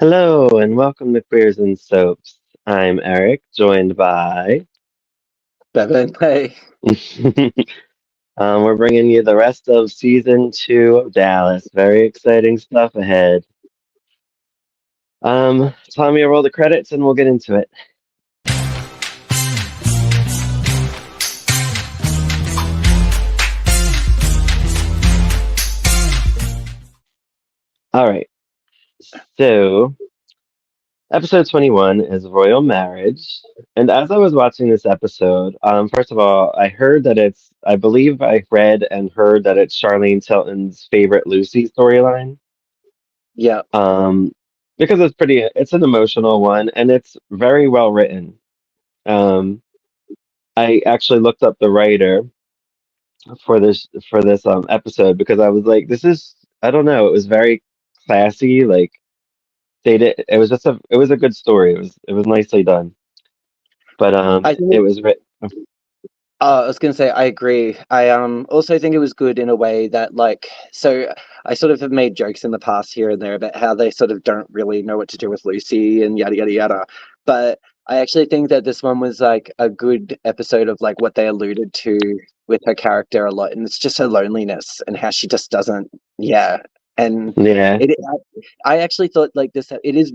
Hello and welcome to Queers and Soaps. I'm Eric, joined by. Bevan, hey. We're bringing you the rest of season 2 of Dallas. Very exciting stuff ahead. Tommy, roll the credits and we'll get into it. All right. So, episode 21 is Royal Marriage. And as I was watching this episode, first of all, I believe I read and heard that it's Charlene Tilton's favorite Lucy storyline. Yeah, um, because it's an emotional one and it's very well written. Um, I actually looked up the writer for this episode because I was like, I don't know, it was very classy. Like it was it was a good story. It was nicely done, but I think it was written. I was gonna say I agree. I also think it was good in a way that so I sort of have made jokes in the past here and there about how they sort of don't really know what to do with Lucy and yada yada yada. But I actually think that this one was like a good episode of like what they alluded to with her character a lot, and it's just her loneliness and how she just doesn't, yeah. And Yeah, it, I actually thought like this. It is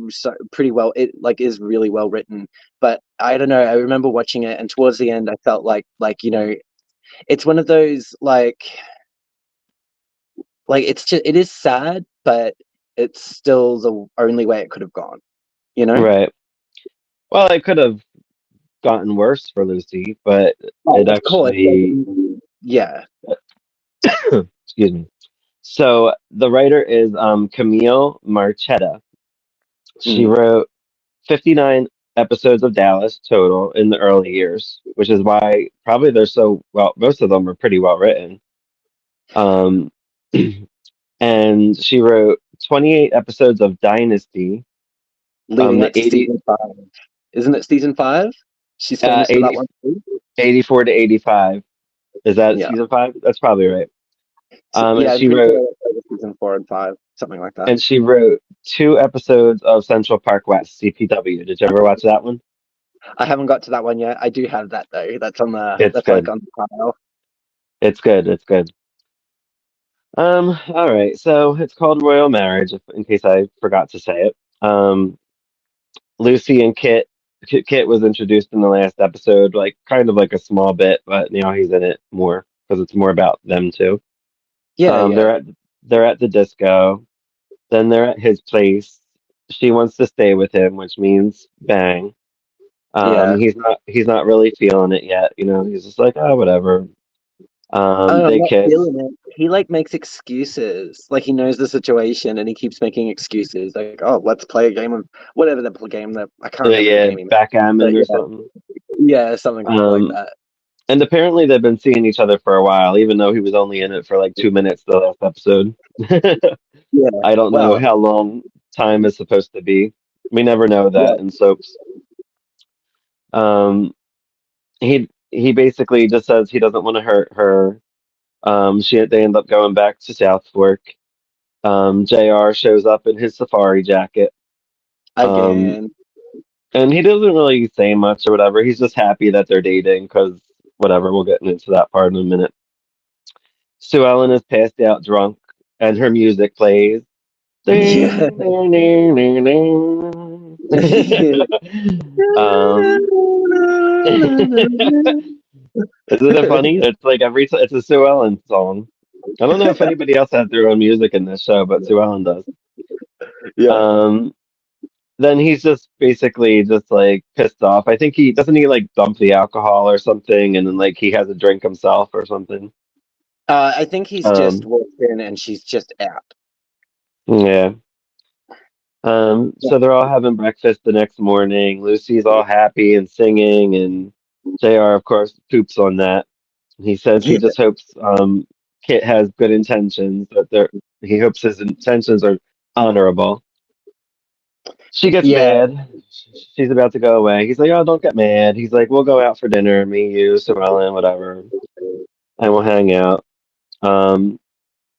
pretty well. It like is really well written, but I don't know. I remember watching it, and towards the end, I felt like it's one of those like it's just it is sad, but it's still the only way it could have gone. You know? right. Well, it could have gotten worse for Lucy, but it Oh, of course. actually. Yeah. Excuse me. So the writer is Camille Marchetta. She Mm. wrote 59 episodes of Dallas total in the early years, which is why probably they're so well. Most of them are pretty well written. Um, and she wrote 28 episodes of Dynasty from Leading the up to season 5. Isn't it season 5? She's famous for that 80, one too. 84 to 85. Is that Yeah. season 5? That's probably right. And Yeah, I'm she pretty wrote sure it's season 4 and 5, something like that. and she wrote 2 episodes of Central Park West (CPW). Did you ever watch that one? I haven't got to that one yet. I do have that though. It's That's like good. on the pile. It's good. It's good. All right. So it's called Royal Marriage, in case I forgot to say it. Lucy and Kit was introduced in the last episode, like kind of like a small bit, but now he's in it more because it's more about them two. Yeah, Um, yeah, they're at they're at the disco. Then they're at his place. She wants to stay with him, which means bang. yeah. He's not really feeling it yet. He's just like, oh, whatever. Oh, I'm They not kiss. feeling it. He like makes excuses. Like he knows the situation and he keeps making excuses. Like, oh, let's play a game of whatever the game that I can't remember the Yeah, game he made. But backgammon or something. yeah, something like Um, that. and apparently they've been seeing each other for a while, even though he was only in it for like 2 minutes the last episode. Yeah. I don't know Well, how long time is supposed to be. We never know yeah, that in soaps. Um, he basically just says he doesn't want to hurt her. They end up going back to South Fork. JR shows up in his safari jacket. Um, again. and he doesn't really say much or whatever. He's just happy that they're dating because whatever. We'll get into that part in a minute. Sue Ellen is passed out drunk, and her music plays. Yeah. Ding, ding, ding, ding, ding. um, isn't it funny? It's like it's a Sue Ellen song. I don't know if anybody else has their own music in this show, but Sue Ellen does. Yeah. Um, then he's just basically just like pissed off. I think he doesn't he like dump the alcohol or something, and then like he has a drink himself or something. I think he's just Um, walked in and she's just out. yeah. So they're all having breakfast the next morning. Lucy's all happy and singing, and JR, of course, poops on that. He says he Yeah. just hopes Kit has good intentions, he hopes his intentions are honorable. She gets Yeah. mad. She's about to go away. He's like, "Oh, don't get mad." He's like, "We'll go out for dinner, me, you, Sue Ellen, whatever, and we'll hang out." Um,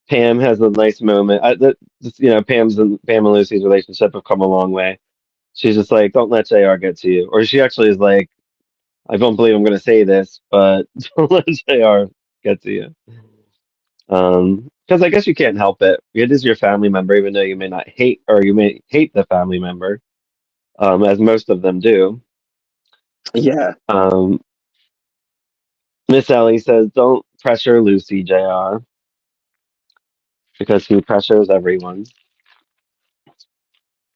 Pam has a nice moment. Pam and Lucy's relationship have come a long way. She's just like, don't let JR get to you. Or she actually is like, I don't believe I'm going to say this, but don't let JR get to you. Because I guess you can't help it. It is your family member, even though you may not hate, or you may hate the family member, as most of them do. Yeah. Um, Miss Ellie says, don't pressure Lucy, JR, because he pressures everyone.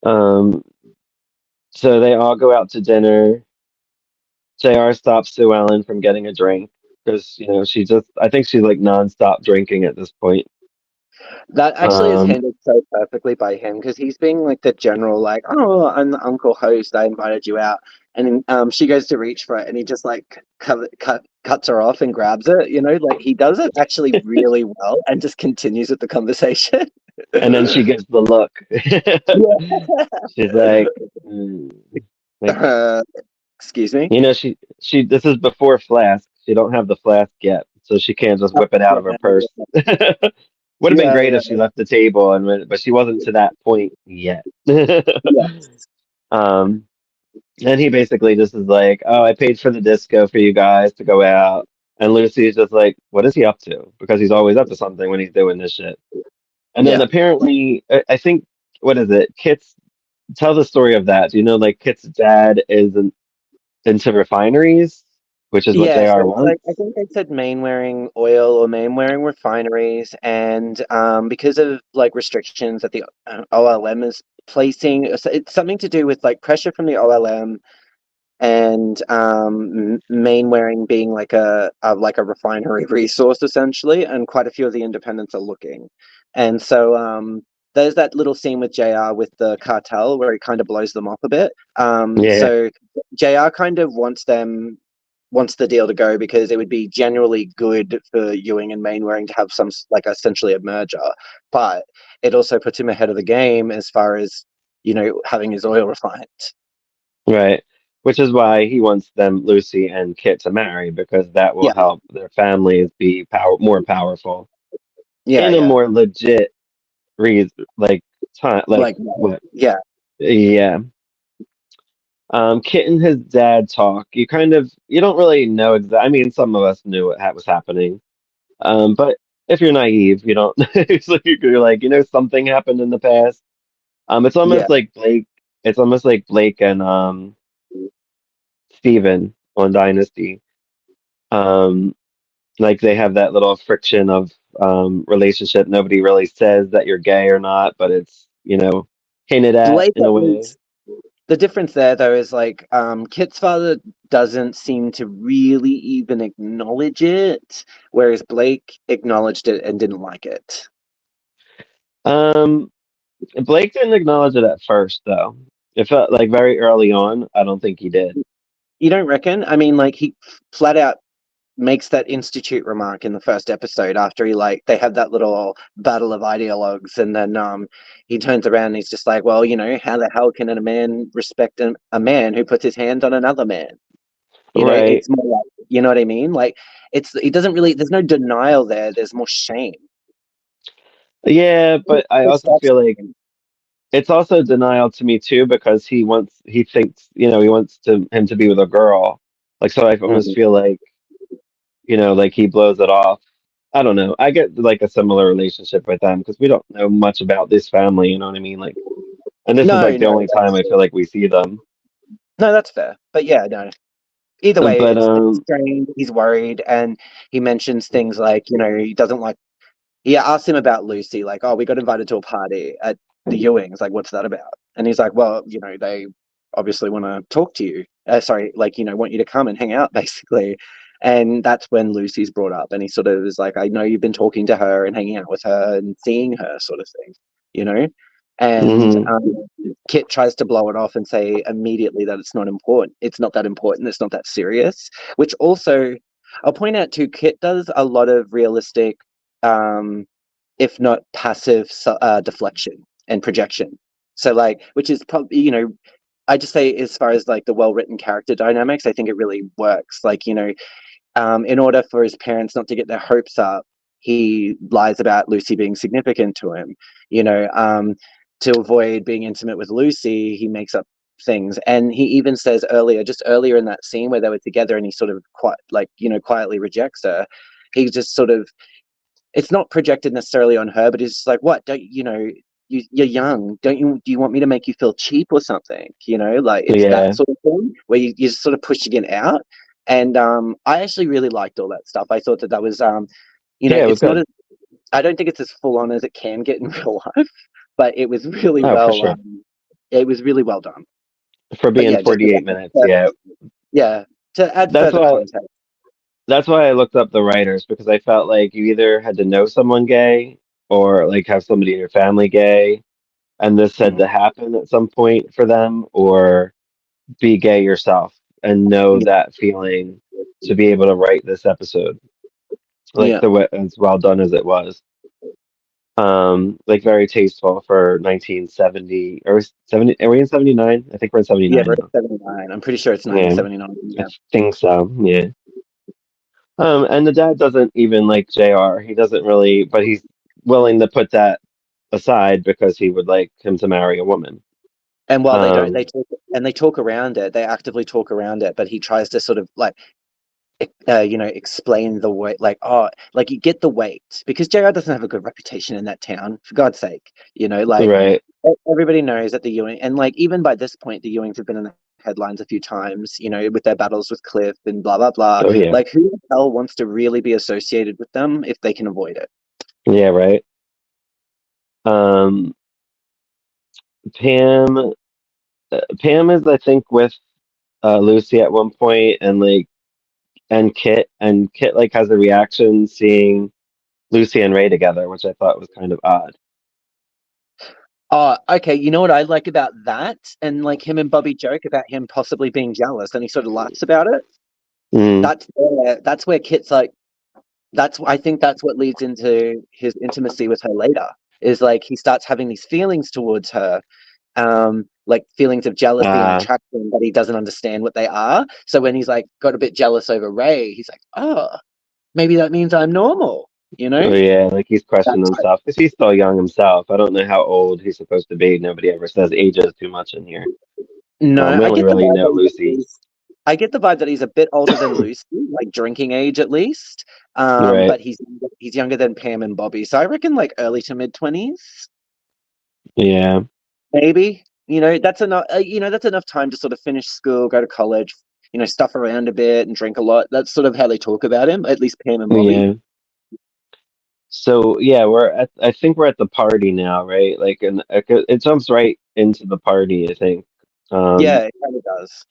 Um, so they all go out to dinner. JR stops Sue Ellen from getting a drink because, I think she's like nonstop drinking at this point. That actually is Um, handled so perfectly by him because he's being like the general, like, "Oh, I'm the uncle host. I invited you out," and then she goes to reach for it, and he just like cuts her off and grabs it. Like he does it actually really well, and just continues with the conversation. and then she gives the look. She's like, mm, like, uh, Excuse me. this is before Flask. She don't have the Flask yet, so she can't just whip it out Yeah, of her purse. Would have been yeah, great yeah, if she left the table but she wasn't to that point yet. yeah, um, and he basically just is like, "Oh, I paid for the disco for you guys to go out." And Lucy's just like, "What is he up to?" Because he's always up to something when he's doing this shit. And then yeah. apparently, I think, what is it? Kit's tell the story of that. Do you know, like Kit's dad is into refineries, which is what Yeah, so JR like I wants. think they said main wearing oil or main wearing refineries, and because of like restrictions that the OLM is placing, so it's something to do with like pressure from the OLM and main wearing being like a refinery resource essentially, and quite a few of the independents are looking, and so there's that little scene with JR with the cartel where he kind of blows them off a bit. Yeah, So JR kind of wants the deal to go because it would be generally good for Ewing and Mainwaring to have some like essentially a merger, but it also puts him ahead of the game as far as having his oil refined. right. Which is why he wants Lucy and Kit, to marry because that will Yeah, help their families be more powerful yeah, in a yeah. more legit reason, like time, like Like, what? yeah, Yeah. Kit and his dad talk. You don't really know exactly. I mean, some of us knew what was happening. But if you're naive, you don't. It's like you're like, something happened in the past. It's yeah. almost like Blake. It's almost like Blake and Steven on Dynasty. Um, like they have that little friction of relationship. Nobody really says that you're gay or not, but it's hinted at Blake in a at way. least. The difference there, though, is like Kit's father doesn't seem to really even acknowledge it, whereas Blake acknowledged it and didn't like it. Um, Blake didn't acknowledge it at first, though. It felt like very early on. I don't think he did. You don't reckon? I mean, like he flat out makes that institute remark in the first episode after they have that little battle of ideologues, and then he turns around and he's just like, well, how the hell can a man respect a man who puts his hand on another man? Right. It's more like, you know what I mean? Like it doesn't really, there's no denial there, there's more shame. Yeah, but I It also stops feel like him. it's also denial to me too because he thinks, he wants him to be with a girl. Like, so I almost Mhm. feel like, like he blows it off. I don't know. I get like a similar relationship with them because we don't know much about this family, you know what I mean? Like, and this is No, like the no, only time I feel like we see them. no, that's fair. But yeah, no. Either way, But it's strange. He's worried, and he mentions things like, he doesn't like. He asked him about Lucy, like, "Oh, we got invited to a party at the Ewings. Like, what's that about?" And he's like, "Well, they obviously want to talk to you. Sorry, like, want you to come and hang out, basically." And that's when Lucy's brought up, and he sort of is like, "I know you've been talking to her and hanging out with her and seeing her, sort of thing, you know." And hmm Kit tries to blow it off and say immediately that it's not important. It's not that important. It's not that serious. Which also, I'll point out too, Kit does a lot of realistic, um, if not passive, deflection and projection. So like, which is probably, I just say as far as like the well-written character dynamics, I think it really works. Like, in order for his parents not to get their hopes up, he lies about Lucy being significant to him. To avoid being intimate with Lucy, he makes up things, and he even says just earlier in that scene where they were together, and he sort of quietly rejects her. He just sort of, it's not projected necessarily on her, but it's just like, what, don't you're young, don't you, do you want me to make you feel cheap or something? Like, it's that Yeah. sort of thing where you're just sort of pushing it out. And I actually really liked all that stuff. I thought that was Yeah, it was it's not good. as, I don't think it's as full on as it can get in real life, but Oh, for sure. it was really well done. For But being yeah, just 48 minutes, yeah. yeah, to add That's further why context. that's why I looked up the writers because I felt like you either had to know someone gay or like have somebody in your family gay, and this had Mm, to happen at some point for them, or be gay yourself and know yeah, that feeling to be able to write this episode like yeah, the way as well done as it was. Like very tasteful for 1970 or 70. Are we in 79? I think we're in yeah. 79 We're at now. 79. I'm pretty sure it's Yeah, 1979. I Yeah. think so. Yeah. And the dad doesn't even like JR. He doesn't really, but he's willing to put that aside because he would like him to marry a woman. And while they don't, Um, they talk around it. They actively talk around it, but he tries to sort of like, explain the weight, like, oh, like, you get the weight because JR doesn't have a good reputation in that town, for God's sake. Like, right. everybody knows that the Ewing, and like, even by this point, the Ewings have been in the headlines a few times, with their battles with Cliff and blah blah blah. Oh yeah. Like, who the hell wants to really be associated with them if they can avoid it? Yeah, right. Um, Pam, Pam is I think with Lucy at one point, and like and Kit like has a reaction seeing Lucy and Ray together, which I thought was kind of odd. Oh, okay. You know what I like about that? And like, him and Bobby joke about him possibly being jealous, and he sort of laughs about it. Mm, That's where Kit's like, I think that's what leads into his intimacy with her later. Is like, he starts having these feelings towards her, like feelings of jealousy and uh, attraction, but he doesn't understand what they are. So when he's like got a bit jealous over Ray, he's like, oh, maybe that means I'm normal. You oh know? yeah, like he's questioning That's himself because he's still young himself. I don't know how old he's supposed to be. Nobody ever says ages too much in here. No, We only really know Lucy, I get the vibe that he's a bit older than Lucy, like drinking age at least. right? But he's younger than Pam and Bobby, so I reckon like early to mid 20s, Yeah, maybe. That's enough. That's enough time to sort of finish school, go to college, stuff around a bit and drink a lot. That's sort of how they talk about him, at least Pam and Bobby. yeah. So yeah, I think we're at the party now, right? Like, and it jumps right into the party, I think. Yeah, Um, it kind of does.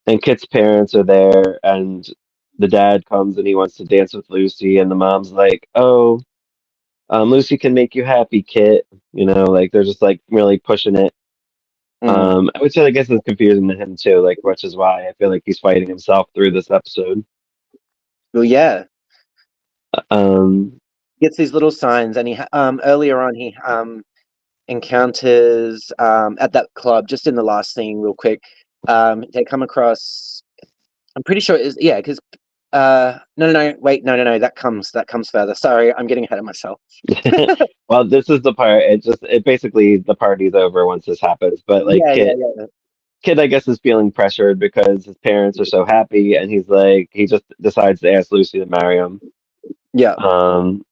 and Kit's parents are there, and the dad comes and he wants to dance with Lucy, and the mom's like, "Oh, Lucy can make you happy, Kit." Like they're just like really pushing it. Mm. Which I guess is confusing to him too, like which is why I feel like he's fighting himself through this episode. Well, yeah, Um, gets these little signs, and earlier on he encounters at that club, just in the last scene, real quick. They come across. I'm pretty sure it is, yeah, because no, no, no, wait, no, no, no, that comes further. Sorry, I'm getting ahead of myself. well, this is the part. It basically the party's over once this happens, but like Yeah, yeah, Kit. yeah, Kid, I guess, is feeling pressured because his parents are so happy, and he's like, he just decides to ask Lucy to marry him. yeah. Um,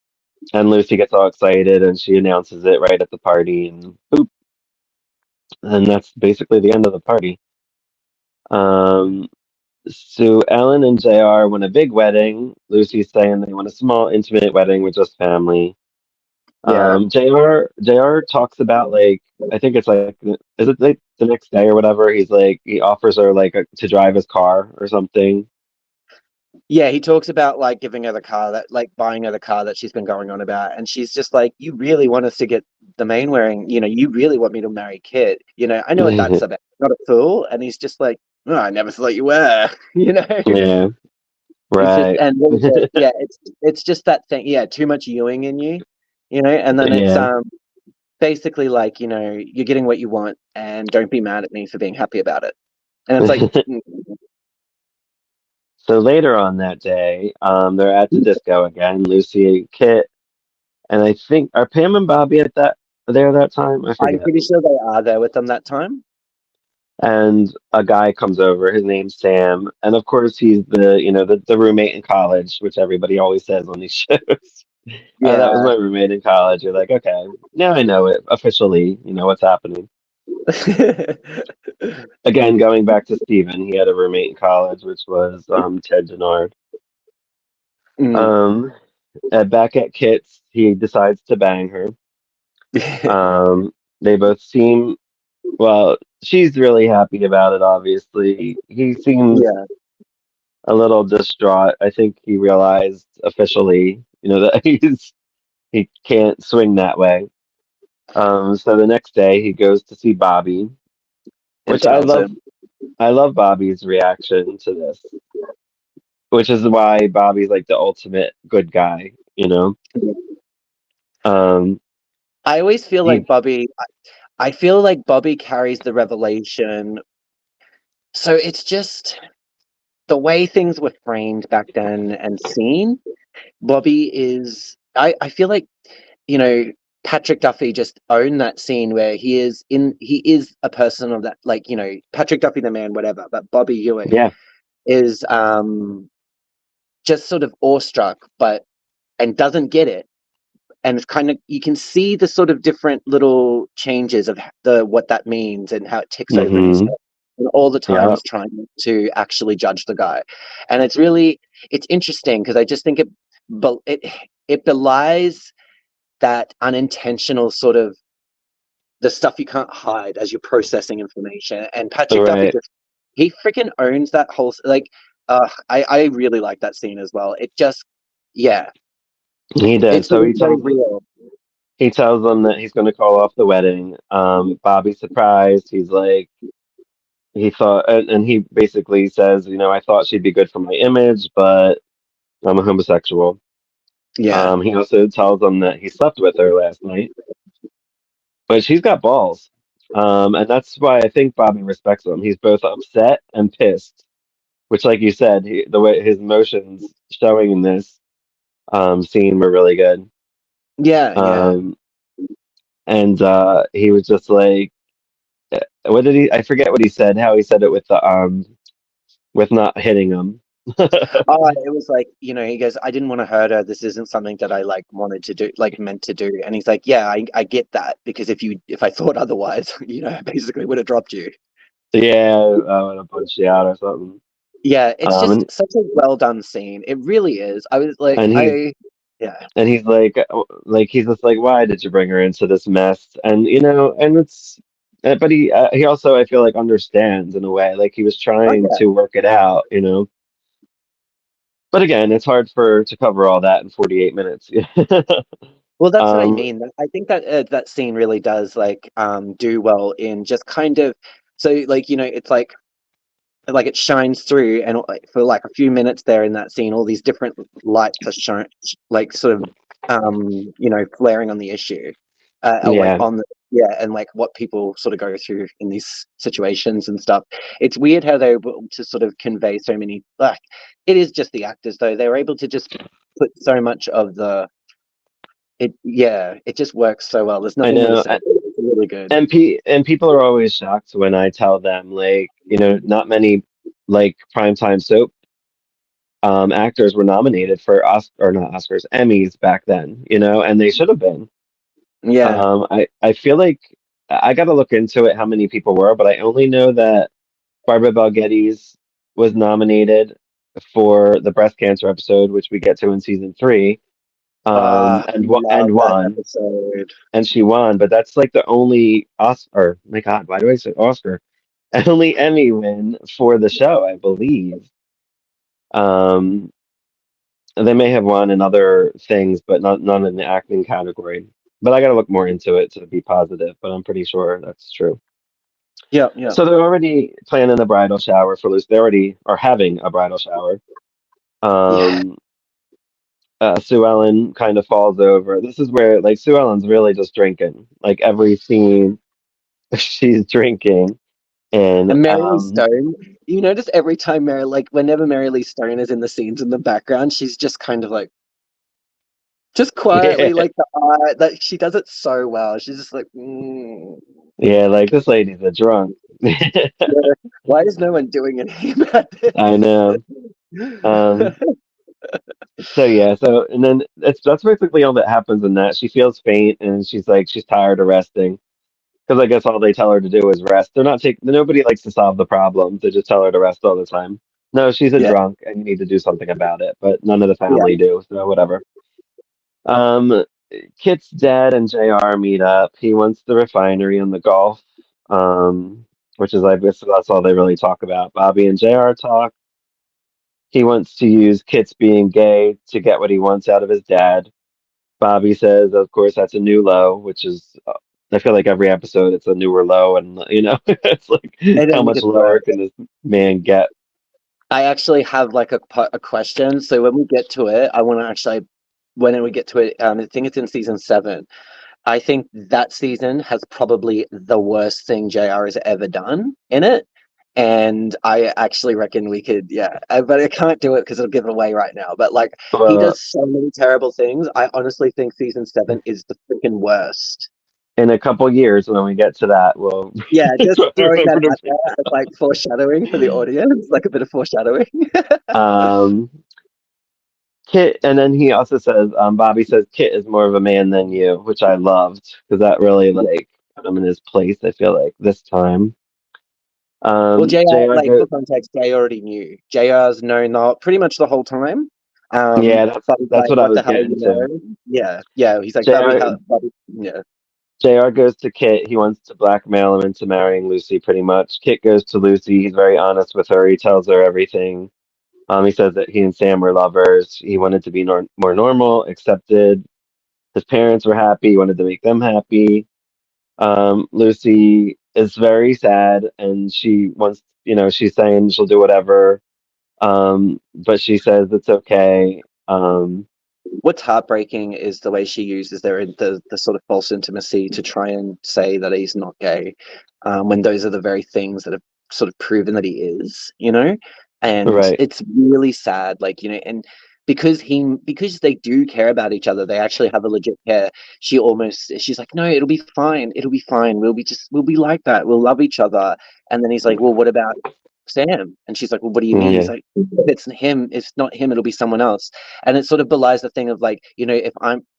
and Lucy gets all excited, and she announces it right at the party, and boop, and that's basically the end of the party. Um, so Ellen and JR want a big wedding. Lucy's saying they want a small, intimate wedding with just family. Yeah. JR talks about like I think it's like is it like the next day or whatever? He's like he offers her like to drive his car or something. Yeah, he talks about like giving her the car that, like, buying her the car that she's been going on about, and she's just like, "You really want us to get the main wearing? You really want me to marry Kit? I know what that's about. Not a fool." And he's just like, "Oh, I never thought you were." Yeah, He's just, right. and what was it? Yeah, it's just that thing. Yeah, too much Ewing in you, and then it's Yeah. basically like, you're getting what you want, and don't be mad at me for being happy about it. And it's like, So later on that day, they're at the disco again. Lucy, Kit, And I think are Pam and Bobby at that time? I I'm forget. pretty sure they are there with them that time. And a guy comes over. His name's Sam, and of course he's the roommate in college, which everybody always says on these shows. That was Yeah. my roommate in college. You're like, okay, now I know it officially. You know what's happening. Again, going back to Steven, he had a roommate in college, which was Ted Denard. Mm. Um, back at Kit's, he decides to bang her. They both seem well. She's really happy about it. Obviously, he seems Yeah. a little distraught. I think he realized officially, that he can't swing that way. So the next day he goes to see Bobby, And which I tells love. him. I love Bobby's reaction to this, which is why Bobby's like the ultimate good guy. Um, I always feel he, like Bobby. I feel like Bobby carries the revelation. So it's just the way things were framed back then and seen. Bobby is. I feel like Patrick Duffy just owned that scene where he is a person of that, like, Patrick Duffy the man, whatever, but Bobby Ewing yeah, is just sort of awestruck, but and doesn't get it. And it's kind of, you can see the sort of different little changes of the what that means and how it ticks over in his hmm head. And all the yeah, times trying to actually judge the guy. And it's interesting because I just think it belies that unintentional sort of the stuff you can't hide as you're processing information. And Patrick Duffy right. just he freaking owns that whole, like, I really like that scene as well. It just, yeah, He did. it's So really very real. he tells them that he's going to call off the wedding. Bobby's surprised. He's like, he thought, and he basically says, I thought she'd be good for my image, but I'm a homosexual. Yeah. He also tells them that he slept with her last night, but she's got balls. And that's why I think Bobby respects him. He's both upset and pissed, which, like you said, the way his emotions showing in this scene were really good. Yeah, yeah. Um, and he was just like, what did he? I forget what he said. How he said it with the with not hitting him. Oh, it was like, he goes, I didn't want to hurt her. This isn't something that I like wanted to do, like meant to do. And he's like, yeah, I get that because if I thought otherwise, I basically would have dropped you. Yeah, I would have punched you out or something. Yeah, it's Um, just and such a well done scene. It really is. I was like, and he's yeah, and he's like he's just like, why did you bring her into this mess? And and it's, but he also I feel like understands in a way, like he was oh trying yeah. to work it out. But again, it's hard to cover all that in 48 minutes. Well, that's what I um, mean. I think that that scene really does like do well in just kind of, so like, it's like it shines through, and like, for like a few minutes there in that scene, all these different lights are shown, like sort of flaring on the issue, or like yeah, on the, yeah, and like what people sort of go through in these situations and stuff. It's weird how they're able to sort of convey so many, like, it is just the actors though, they were able to just put so much of the it, yeah, it just works so well. There's I nothing more to know. say. It's really good. And people are always shocked when I tell them, like, not many like primetime soap actors were nominated for Oscar or not Oscars, Emmys back then, and they should have been. Yeah. I feel like I got to look into it how many people were, but I only know that Barbara Bel Geddes was nominated for the breast cancer episode, which we get to in season 3, Love and that won, episode. and she won. But that's like the only Oscar. My God, why do I say Oscar? Only Emmy win for the show, I believe. Um, they may have won in other things, but none in the acting category. But I got to look more into it to be positive. But I'm pretty sure that's true. Yeah, yeah, So they're already planning a bridal shower for Lucy. They already are having a bridal shower. yeah. Um, Sue Ellen kind of falls over. This is where like Sue Ellen's really just drinking. Like every scene, she's drinking, and And Mary Lee Stone, you notice every time whenever Mary Lee Stone is in the scenes in the background, she's just kind of like, Just quietly, like the eye, that she does it so well. She's just like, Yeah, like this lady's a drunk. yeah. Why is no one doing anything about I know. this? Um, so yeah, so and then that's basically all that happens in that. She feels faint and she's like she's tired of resting because I guess all they tell her to do is rest. They're not taking nobody likes to solve the problems. They just tell her to rest all the time. No, she's a Yeah, drunk and you need to do something about it, but none of the yeah. family do, so whatever. Um, Kit's dad and JR meet up. He wants the refinery and the golf, which is I guess that's all they really talk about. Bobby and JR talk. He wants to use Kit's being gay to get what he wants out of his dad. Bobby says, of course, that's a new low, which is, I feel like every episode it's a newer low, and it's like, It how only much gets lower worse. can this man get? I actually have like a question. So when we get to it, I want to actually, when we get to it, I think it's in season 7. I think that season has probably the worst thing JR has ever done in it. And I actually reckon we could, yeah, but I can't do it because it'll give it away right now. But like, he Well, does so many terrible things. I honestly think season 7 is the freaking worst. in a couple years when we get to that, we'll Yeah, just throwing that remember to out there as like foreshadowing for the audience, like a bit of foreshadowing. um, Kit, and then he also says, Bobby says Kit is more of a man than you, which I loved because that really like put him in his place. I feel like this time. Well, JR, JR like goes, for context, JR already knew. JR's known the pretty much the whole time. yeah, But he's that's like, what I what the was hell, getting to. Yeah, yeah. He's like, Bobby, JR how, Bobby, yeah. JR goes to Kit. He wants to blackmail him into marrying Lucy, pretty much. Kit goes to Lucy. He's very honest with her. He tells her everything. He says that he and Sam were lovers. He wanted to be more normal, accepted. His parents were happy. He wanted to make them happy. Lucy is very sad, and she wants, she's saying she'll do whatever. But she says it's okay. What's heartbreaking is the way she uses the sort of false intimacy to try and say that he's not gay, when those are the very things that have sort of proven that he is, and Right, it's really sad, like and because they do care about each other, they actually have a legit care. She's like, no, it'll be fine. We'll be like that. We'll love each other. And then he's like, well, what about Sam? And she's like, well, what do you mean? He's yeah, like, if it's him, it's not him, it'll be someone else. And it sort of belies the thing of like, if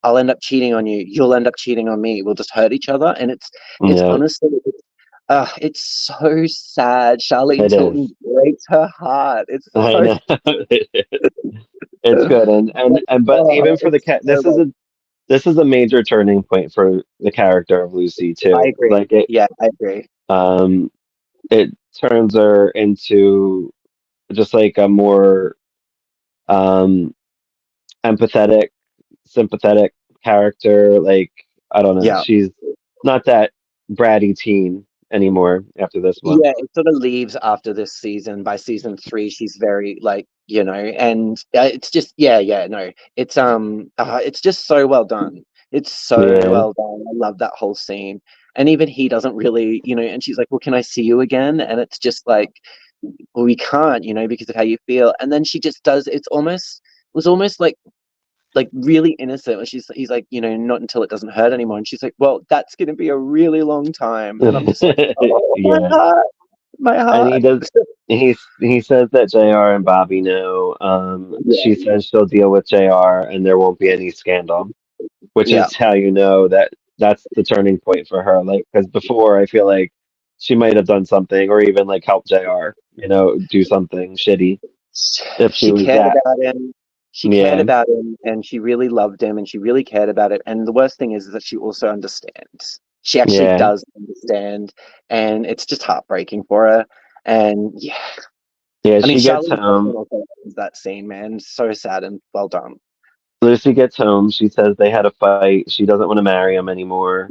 I'll end up cheating on you, you'll end up cheating on me, we'll just hurt each other. And it's yeah, honestly, it's so sad. Charlene it is. Tilton breaks her heart. It's I so know. It's good, and but even for the it's cat, so well. this is a major turning point for the character of Lucy I too. agree. Like it, Yeah, I agree. um, it turns her into just like a more um empathetic, sympathetic character. Like I don't know, Yeah. she's not that bratty teen anymore after this one. Yeah, it sort of leaves after this season. By season 3, she's very like, and it's just yeah, no. It's just so well done. It's so Yeah, well done. I love that whole scene. And even he doesn't really, and she's like, "Well, can I see you again?" And it's just like, "Well, we can't, because of how you feel." And then she just does it was almost like really innocent when he's like, not until it doesn't hurt anymore. And she's like, well, that's going to be a really long time. And I'm just like, oh, my yeah. heart, my And he heart. does. He says that Jr. and Bobby know. She Yeah, says she'll deal with Jr. and there won't be any scandal, which yeah. is how you know that that's the turning point for her. Like, because before I feel like she might have done something or even like help Jr. Do something shitty if she She was cared that. about him. She cared Yeah, about him, and she really loved him, and she really cared about it. And the worst thing is that she also understands. She actually yeah, does understand, and it's just heartbreaking for her. And yeah, yeah. I mean, She gets Charlene Tilton home. also owns that scene, man. So sad and well done. Lucy gets home. She says they had a fight. She doesn't want to marry him anymore.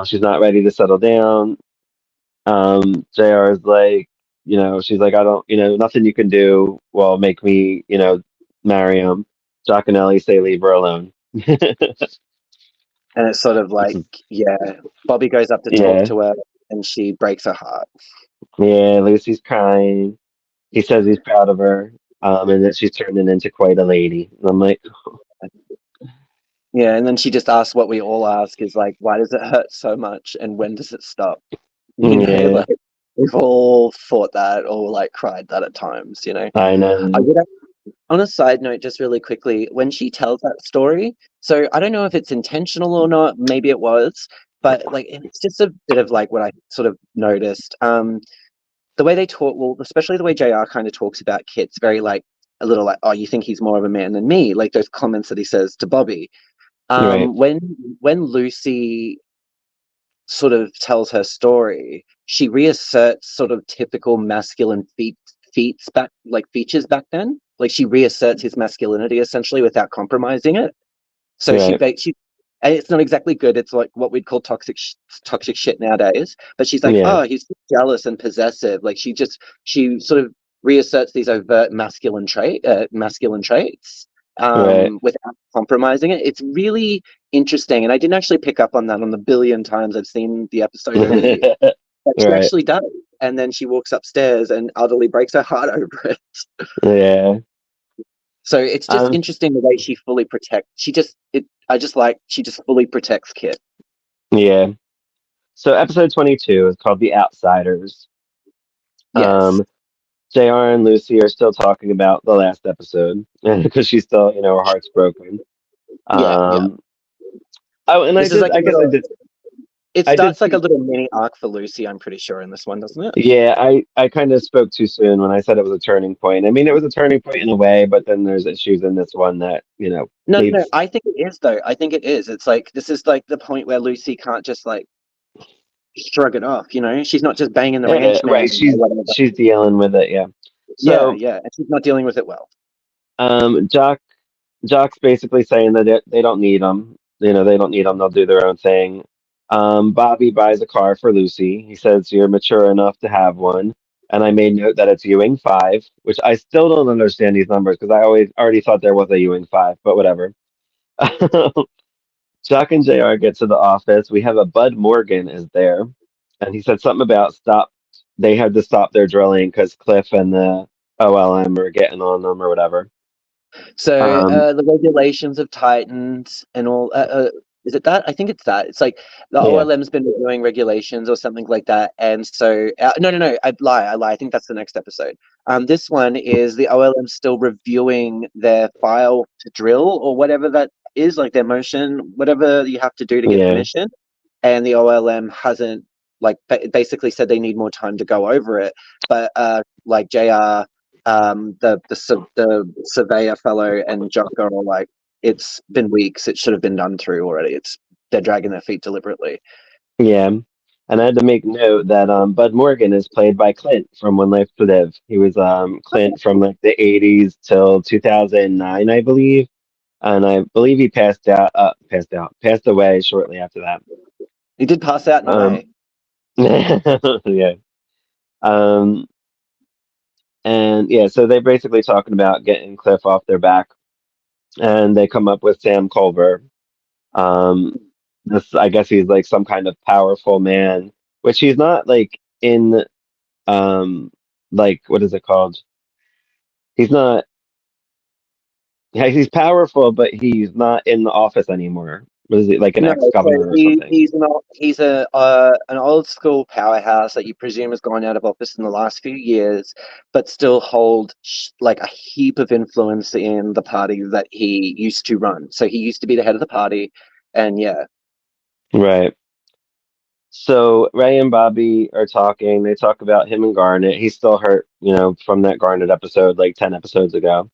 She's not ready to settle down. JR is like, she's like, I don't, nothing you can do will make me, marry him. Jock and Ellie say leave her alone. And it's sort of Which like, is, yeah, Bobby goes up to talk yeah, to her, and she breaks her heart. yeah. Lucy's crying. He says he's proud of her, and that she's turning into quite a lady. And I'm like, Yeah, and then she just asks what we all ask is like, why does it hurt so much and when does it stop? Yeah, Like we've all thought that or like cried that at times. I I know. would On a side note, just really quickly, when she tells that story, so I don't know if it's intentional or not, maybe it was, but like it's just a bit of like what I sort of noticed. The way they talk, well, especially the way JR kind of talks about Kit's very like a little like, oh, you think he's more of a man than me, like those comments that he says to Bobby. Right, When Lucy sort of tells her story, she reasserts sort of typical masculine features back then. Like she reasserts his masculinity essentially without compromising it. So right. and it's not exactly good. It's like what we'd call toxic shit nowadays. But she's like, Yeah, oh, he's jealous and possessive. Like she sort of reasserts these overt masculine traits right. without compromising it. It's really interesting, and I didn't actually pick up on that on the billion times I've seen the episode over the years. But she Right. actually does, and then she walks upstairs and utterly breaks her heart over it. Yeah. So it's just Um, interesting the way she fully protects. I just like she just fully protects Kit. yeah. So episode 22 is called The Outsiders. Yes. Um, JR and Lucy are still talking about the last episode because she's still, her heart's broken. Yeah, yeah. Um, oh, and This is like a I guess little. It I did starts like a see. little mini arc for Lucy. I'm pretty sure in this one, doesn't it? Yeah, I kind of spoke too soon when I said it was a turning point. I mean, it was a turning point in a way, but then there's issues in this one that, No, no, no. needs. I think it is though. I think it is. It's like this is like the point where Lucy can't just like shrug it off. She's not just banging the Yeah, ranch man right. or whatever. She's dealing with it. Yeah. Yeah, So, yeah, and she's not dealing with it well. Jock Jock's basically saying that they don't need them. They don't need them. They'll do their own thing. Bobby buys a car for Lucy. He says you're mature enough to have one. And I made note that it's Ewing 5, which I still don't understand these numbers because I always already thought there was a Ewing 5, but whatever. Chuck and JR get to the office. We have a Bud Morgan is there, and he said something about stop. They had to stop their drilling because Cliff and the OLM are getting on them or whatever. So Um, the regulations have tightened and all. Is it that? I think it's that. It's like the yeah, OLM's been reviewing regulations or something like that. And so, no, no, no. I lie. I think that's the next episode. This one is the OLM still reviewing their file to drill or whatever that is, like their motion, whatever you have to do to get yeah, permission. And the OLM hasn't like basically said they need more time to go over it. But like JR, the surveyor fellow and Jock are all like, it's been weeks. It should have been done through already. They're dragging their feet deliberately. yeah. And I had to make note that Bud Morgan is played by Clint from One Life to Live. He was Clint from like the '80s till 2009, I believe, and I believe he passed away shortly after that. He did pass out in a Um, way. yeah. Um, and yeah, so they're basically talking about getting Cliff off their back, and they come up with Sam Culver. Um, this, I guess, he's like some kind of powerful man, which he's not like in, um, like what is it called? He's not. Yeah, he's powerful, but he's not in the office anymore. What is he, like an No, so ex-governor or something? he's an old school powerhouse that you presume has gone out of office in the last few years, but still hold like a heap of influence in the party that he used to run. So he used to be the head of the party, and yeah. Right. So Ray and Bobby are talking. They talk about him and Garnet. He's still hurt, from that Garnet episode, like 10 episodes ago.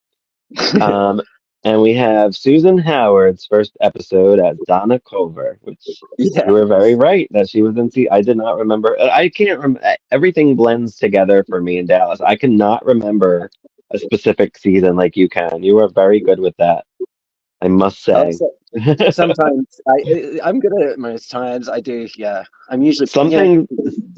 Um, and we have Susan Howard's first episode as Donna Culver, which you Yeah. were very right that she was in. I did not remember. I can't remember. Everything blends together for me in Dallas. I cannot remember a specific season like you can. You are very good with that, I must say. Also, sometimes I'm good at it most times. I do, yeah. I'm usually, yeah, Something,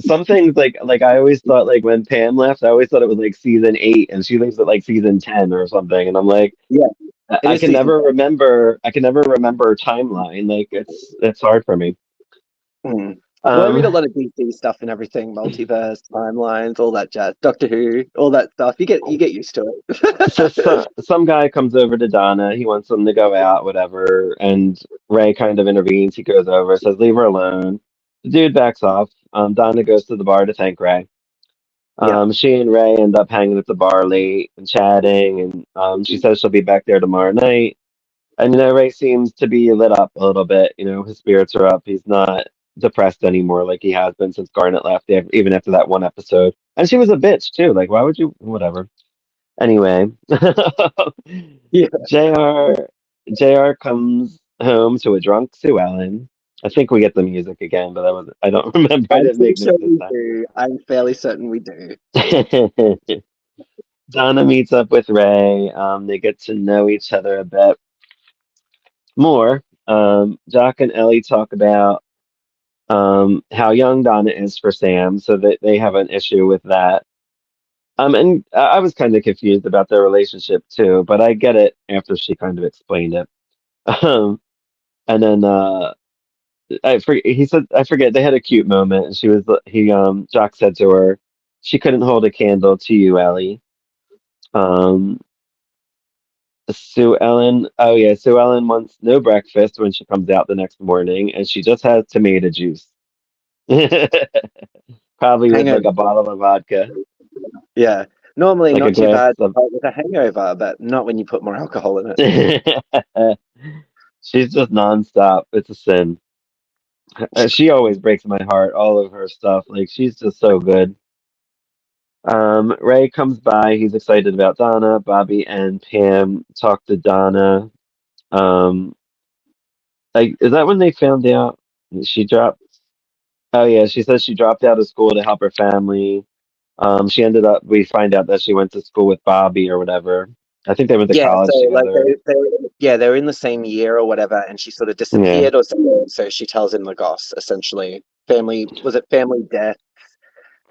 some things like I always thought like when Pam left, I always thought it was like season 8, and she leaves at like season 10 or something, and I'm like. yeah. It I is can season never remember. I can never remember a timeline. Like it's hard for me. 10. Well, I Um, read a lot of DC stuff and everything, multiverse, timelines, all that jazz, Doctor Who, all that stuff. You get used to it. some guy comes over to Donna. He wants them to go out, whatever. And Ray kind of intervenes. He goes over, says, "Leave her alone." The dude backs off. Donna goes to the bar to thank Ray. Yeah, She and Ray end up hanging at the bar late and chatting, and she says she'll be back there tomorrow night. And Ray seems to be lit up a little bit. His spirits are up. He's not depressed anymore like he has been since Garnet left, even after that one episode. And she was a bitch too. Like, why would you? Whatever. Anyway, yeah. Jr. Jr. comes home to a drunk Sue Ellen. I think we get the music again, but I don't remember. I I'm didn't pretty make sure notes this we do. I'm fairly certain we do. time. Donna meets up with Ray. They get to know each other a bit more. Jock and Ellie talk about how young Donna is for Sam, so that they have an issue with that. And I was kind of confused about their relationship too, but I get it after she kind of explained it. Um, and then he said I forget they had a cute moment, and Jock said to her, she couldn't hold a candle to you, Ellie. Um, Sue Ellen, oh yeah, Sue Ellen wants no breakfast when she comes out the next morning, and she just has tomato juice. Probably with like Hangover. a bottle of vodka, Yeah. Normally like a not too glass bad of. with a hangover, but not when you put more alcohol in it. She's just nonstop. It's a sin. She always breaks my heart. All of her stuff, like she's just so good. Ray comes by. He's excited about Donna. Bobby and Pam talk to Donna. Um, like, is that when they found out she dropped? Oh yeah, she says she dropped out of school to help her family. She ended up. We find out that she went to school with Bobby or whatever. I think they went to Yeah, so college like together. they were in the same year or whatever, and she sort of Yeah, disappeared or something. So she tells him the goss, essentially. Family was it family death?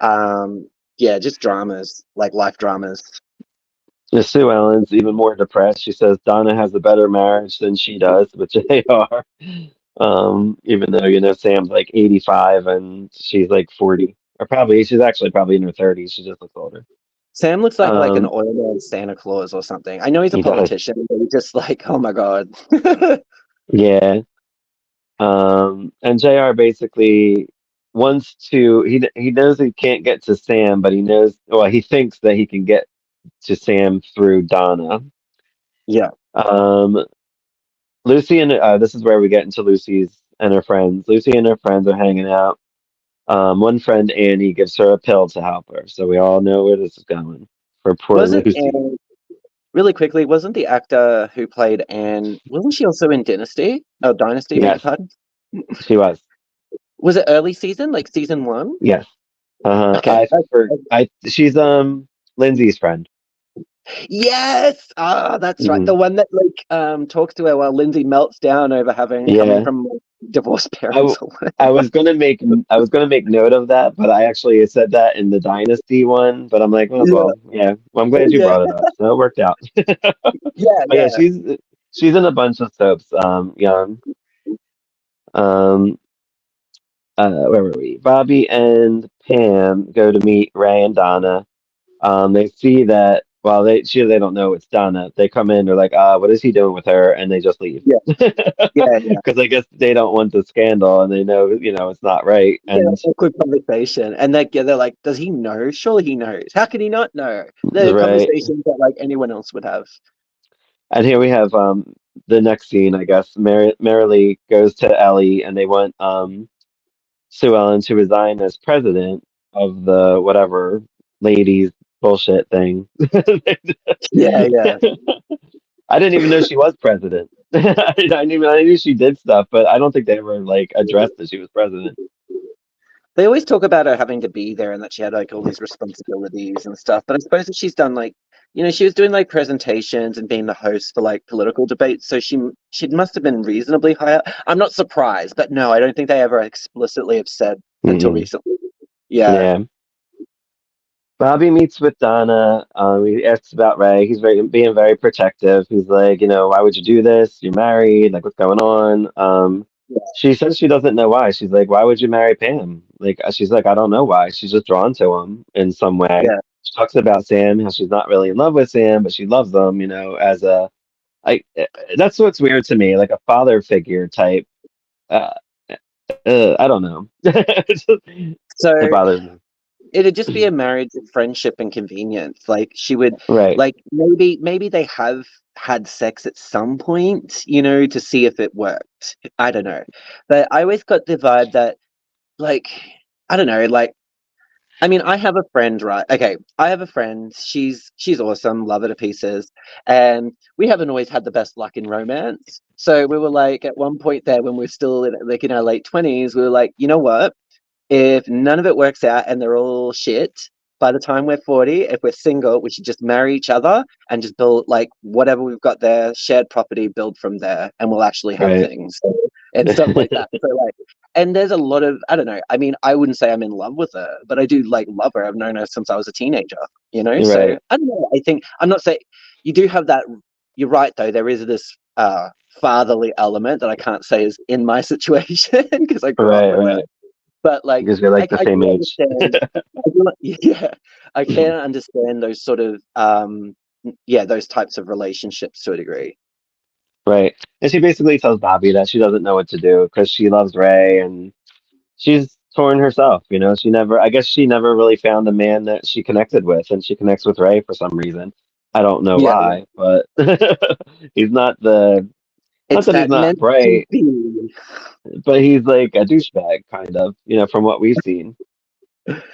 Um, yeah, just dramas, like life dramas. and Sue Ellen's even more depressed. She says Donna has a better marriage than she does, which they are. Even though Sam's like 85 and she's like 40, or probably she's actually probably in her 30s. She just looks older. Sam looks like an Um, oil man Santa Claus or something. I know he's a he does, politician, but he's just like, oh my god. yeah. And Jr. basically wants to. He knows he can't get to Sam, but he knows. Well, he thinks that he can get to Sam through Donna. Yeah. Um, Lucy and this is where we get into Lucy's and her friends. Lucy and her friends are hanging out. One friend, Annie, gives her a pill to help her. So we all know where this is going for poor Wasn't Lucy. Anne really quickly, wasn't the actor who played Anne, wasn't she also in Dynasty? Oh, Dynasty, beg your Yes, pardon? she was. Was it early season, like season one? Yes. Okay. She's Lindsay's friend. Yes! Ah, that's right. Hmm. The one that talks to her while Lindsay melts down over coming Yeah. from divorced I, parents w- or I whatever. was gonna make I was gonna make note of that, but I actually said that in the Dynasty one. But I'm like, well, as Yeah, well, yeah. Well, I'm glad you yeah, brought it up. So it worked out. yeah, But yeah, yeah. she's in a bunch of soaps. Young. Um, where were we? Bobby and Pam go to meet Ray and Donna. They see that while they don't know it's Donna. They come in, they're like, what is he doing with her? And they just leave. Yeah, yeah, yeah. Because I guess they don't want the scandal and they know, it's not right. Yeah, And awkward conversation. And they're like, does he know? Surely he knows. How could he not know? The right. conversations that like anyone else would have. And here we have the next scene, I guess. Marilee goes to Ellie and they want Sue Ellen to resign as president of the whatever ladies bullshit thing. Yeah, yeah. I didn't even know she was president. I knew she did stuff, but I don't think they ever like addressed that she was president. They always talk about her having to be there and that she had like all these responsibilities and stuff. But I suppose that she's done like, she was doing like presentations and being the host for like political debates. So she must have been reasonably high up. I'm not surprised, but no, I don't think they ever explicitly have said until Mm-mm. recently. Yeah. Yeah. Bobby meets with Donna. He asks about Ray. He's being very protective. He's like, why would you do this? You're married. Like, what's going on? she says she doesn't know why. She's like, why would you marry Pam? Like, she's like, I don't know why. She's just drawn to him in some way. Yeah. She talks about Sam, how she's not really in love with Sam, but she loves him, as a, I, that's what's weird to me, like a father figure type. Uh, I don't know. It So bothers me. it'd just be a marriage of friendship and convenience. Like she would, Right. like maybe they have had sex at some point, to see if it worked. I don't know, but I always got the vibe that like I don't know, like I mean, I have a friend, right? Okay, I have a friend. She's awesome, love her to pieces, and we haven't always had the best luck in romance. So we were like, at one point there, when we are still like in our late 20s, we were like, you know what? If none of it works out and they're all shit, by the time we're 40, if we're single, we should just marry each other and just build like whatever we've got there, shared property, build from there, and we'll actually have Right. things and stuff like that. So like, and there's a lot of, I don't know. I mean, I wouldn't say I'm in love with her, but I do like love her. I've known her since I was a teenager. So Right. I don't know. I think I'm not saying you do have that. You're right though. There is this fatherly element that I can't say is in my situation because I grew up Right. with her. Right. But like, Because you're like the I same do age. understand. Yeah, I can understand those sort of yeah, those types of relationships to a degree. Right. And she basically tells Bobby that she doesn't know what to do because she loves Ray and she's torn herself, I guess she never really found a man that she connected with, and she connects with Ray for some reason. I don't know Yeah, yeah. why, but he's not It's that he's that not meant to bright, be. but he's like a douchebag, kind of, from what we've seen.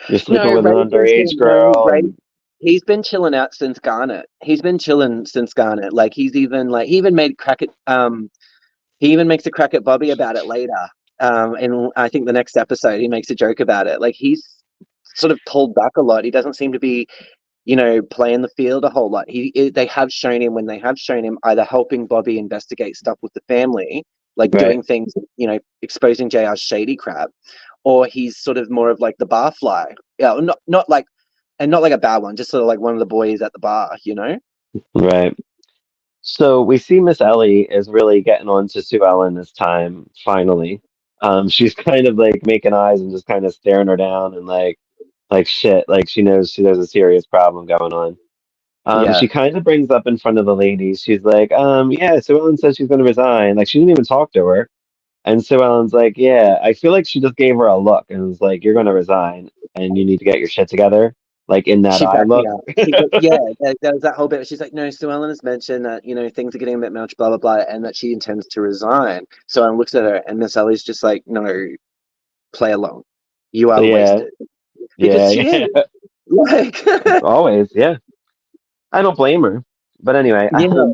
You're No, sleeping with an Ray's been underage chilling. No, girl, Ray. and He's been chilling out since Garnet. He's been chilling since Garnet. Like he even made crack at he even makes a crack at Bobby about it later. And I think the next episode he makes a joke about it. Like he's sort of pulled back a lot. He doesn't seem to be playing the field a whole lot. They have shown him when they have shown him either helping Bobby investigate stuff with the family, like right, doing things, exposing JR's shady crap, or he's sort of more of like the barfly. Yeah, not like, and not like a bad one, just sort of like one of the boys at the bar. right. So we see Miss Ellie is really getting on to Sue Ellen this time, finally. She's kind of like making eyes and just kind of staring her down and like shit, like she knows a serious problem going on. Yeah, She kind of brings up in front of the ladies. She's like, yeah, Sue Ellen says she's going to resign. Like she didn't even talk to her. And Sue Ellen's like, yeah, I feel like she just gave her a look and was like, you're going to resign and you need to get your shit together. Like in that she eye backed me look. up. She's like, yeah, there's that whole bit. She's like, no, Sue Ellen has mentioned that things are getting a bit much, blah blah blah, and that she intends to resign. So I looks at her, and Miss Ellie's just like, no, play along. You are Yeah, wasted because yeah, she is. yeah. Like, Always, yeah. I don't blame her. But anyway, yeah,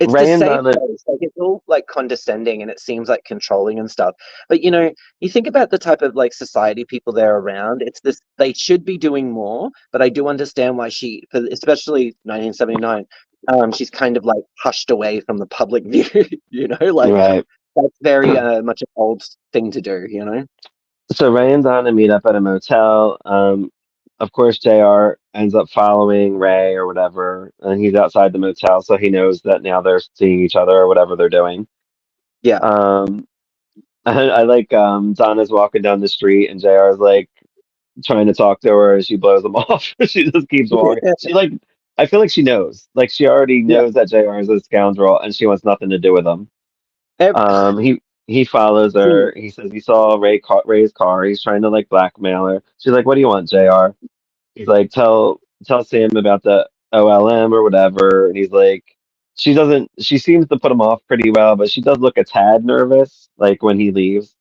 it's the Ray and same Donna, place. Like it's all like condescending and it seems like controlling and stuff. But you think about the type of like society people they're around. It's this. They should be doing more, but I do understand why especially 1979. She's kind of like hushed away from the public view. Like right. that's very much an old thing to do. So Ray and Donna meet up at a motel. Of course, JR ends up following Ray or whatever, and he's outside the motel, so he knows that now they're seeing each other or whatever they're doing. Yeah, Um, I like Donna's walking down the street, and JR's like trying to talk to her, and she blows him off. She just keeps walking. I feel like she knows, like she already yeah. knows that JR is a scoundrel, and she wants nothing to do with him. Ev- He follows her. He says he saw Ray's car. He's trying to like blackmail her. She's like, "What do you want, Jr.?" He's like, "Tell Sam about the OLM or whatever." And he's like, she doesn't. She seems to put him off pretty well, but she does look a tad nervous, like when he leaves.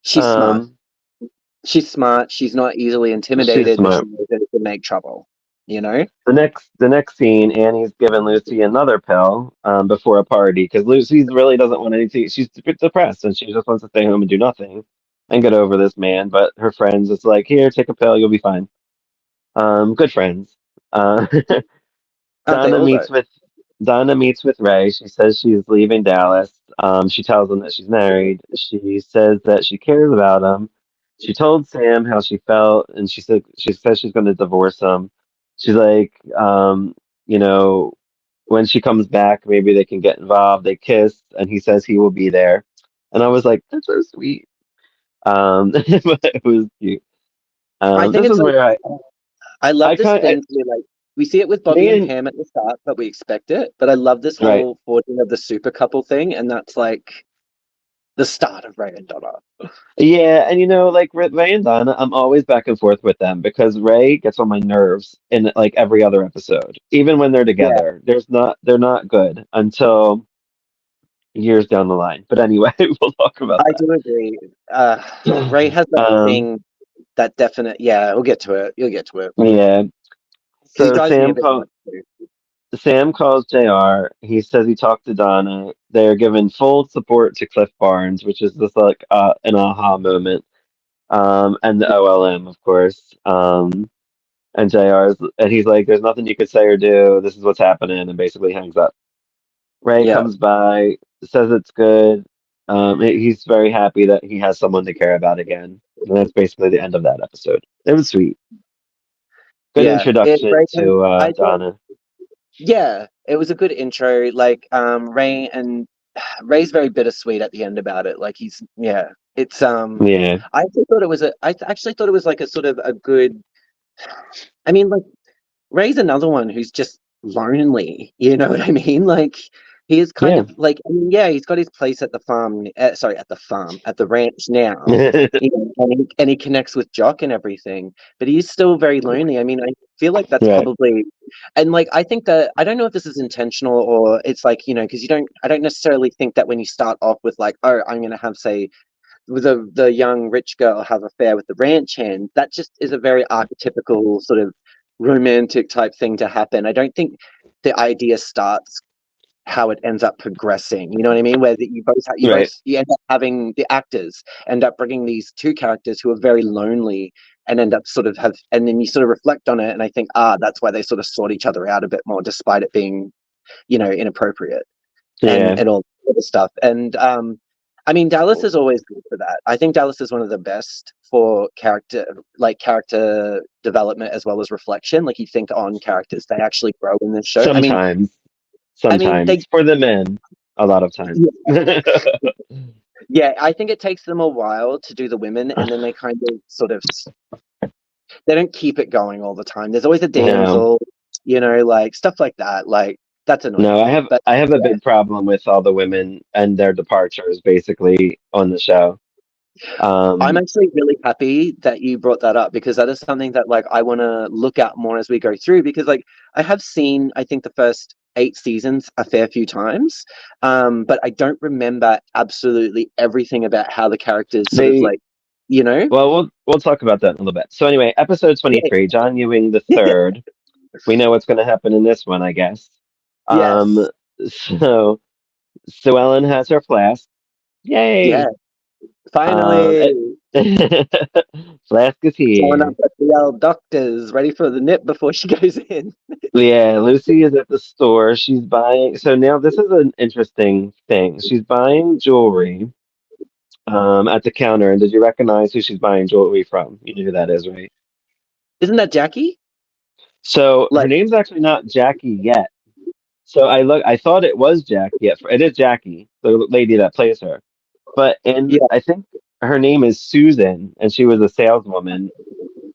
She's smart. Um, She's smart. She's not easily she's intimidated, but she smart. knows that it can make trouble. You know? The next scene, Annie's giving Lucy another pill before a party because Lucy really doesn't want anything. She's depressed and she just wants to stay home and do nothing and get over this man. But her friends, it's like, here, take a pill, you'll be fine. Good friends. Uh, Aren't they Donna all though? meets with Donna meets with Ray. She says she's leaving Dallas. She tells him that she's married. She says that she cares about him. She told Sam how she felt, and she says she's going to divorce him. She's like, you know, when she comes back, maybe they can get involved. They kiss, and he says he will be there. And I was like, that's so sweet. But it was cute. I think This it's is like where I love I this kind thing where like we see it with Bobby me and and Pam at the start, but we expect it. But I love this right. whole forging of the super couple thing, and that's like the start of Ray and Donna. Yeah, and like Ray and Donna, I'm always back and forth with them because Ray gets on my nerves in like every other episode. Even when they're Yeah, together, they're not good until years down the line. But anyway, we'll talk about I do agree. Uh, Ray that. has that thing, that definite. Yeah, we'll get to it. You'll get to it Yeah. because he So drives me a bit nuts too. Sam calls JR. He says he talked to Donna. They're giving full support to Cliff Barnes, which is just like an aha moment. And the OLM, of course. And and he's like, "There's nothing you could say or do. This is what's happening," and basically hangs up. Ray Yeah, comes by, says it's good. He's very happy that he has someone to care about again. And that's basically the end of that episode. It was sweet. Good yeah. introduction Ray, to I thought, Donna. yeah, it was a good intro. Like, Ray and Ray's very bittersweet at the end about it. Like he's, yeah, it's Yeah, I actually thought it was a. Actually thought it was like a sort of a good. I mean, like Ray's another one who's just lonely. You know what I mean? Like he is kind yeah, of like, I mean, yeah, he's got his place at the farm. Sorry, at the farm, at the ranch now. And he connects with Jock and everything, but he's still very lonely. I mean, I feel like that's right. probably, and like I think that I don't know if this is intentional or it's like because you don't. I don't necessarily think that when you start off with like, oh, I'm gonna have say with the young rich girl have affair with the ranch hand, that just is a very archetypical sort of romantic type thing to happen. I don't think the idea starts how it ends up progressing. You know what I mean? Where that Right. you end up having the actors end up bringing these two characters who are very lonely and end up sort of have, and then you sort of reflect on it, and I think that's why they sort of sort each other out a bit more, despite it being inappropriate Yeah. and all the stuff. And I mean, Dallas is always good for that. I think Dallas is one of the best for character development as well as reflection. Like you think on characters, they actually grow in this show. Sometimes. I mean, they Sometimes. For the men, a lot of times. yeah, I think it takes them a while to do the women, and then they kind of sort of they don't keep it going all the time. There's always a No. damsel, like stuff like that. Like that's annoying No, to me. But I have a yeah, big problem with all the women and their departures basically on the show. I'm Um, actually really happy that you brought that up because that is something that like I want to look at more as we go through because like I have seen I think the first 8 seasons a fair few times, but I don't remember absolutely everything about how the characters sort of they like, you know, well, we'll talk about that in a little bit. So anyway, episode yeah, 23, John Ewing the third. We know what's going to happen in this one, I guess. Um, yes, so Sue Ellen has her flask. yeah, Yay! Um, finally it, flask is showing here. up at the old doctor's ready for the nip before she goes in. Yeah, Lucy is at the store. She's buying. So now this is an interesting thing. She's buying jewelry at the counter. And did you recognize who she's buying jewelry from? You know who that is, right? Isn't that Jackie? So her Like, name's actually not Jackie yet. So I thought it was Jackie. It is Jackie, the lady that plays her. But yeah, I think her name is Susan, and she was a saleswoman.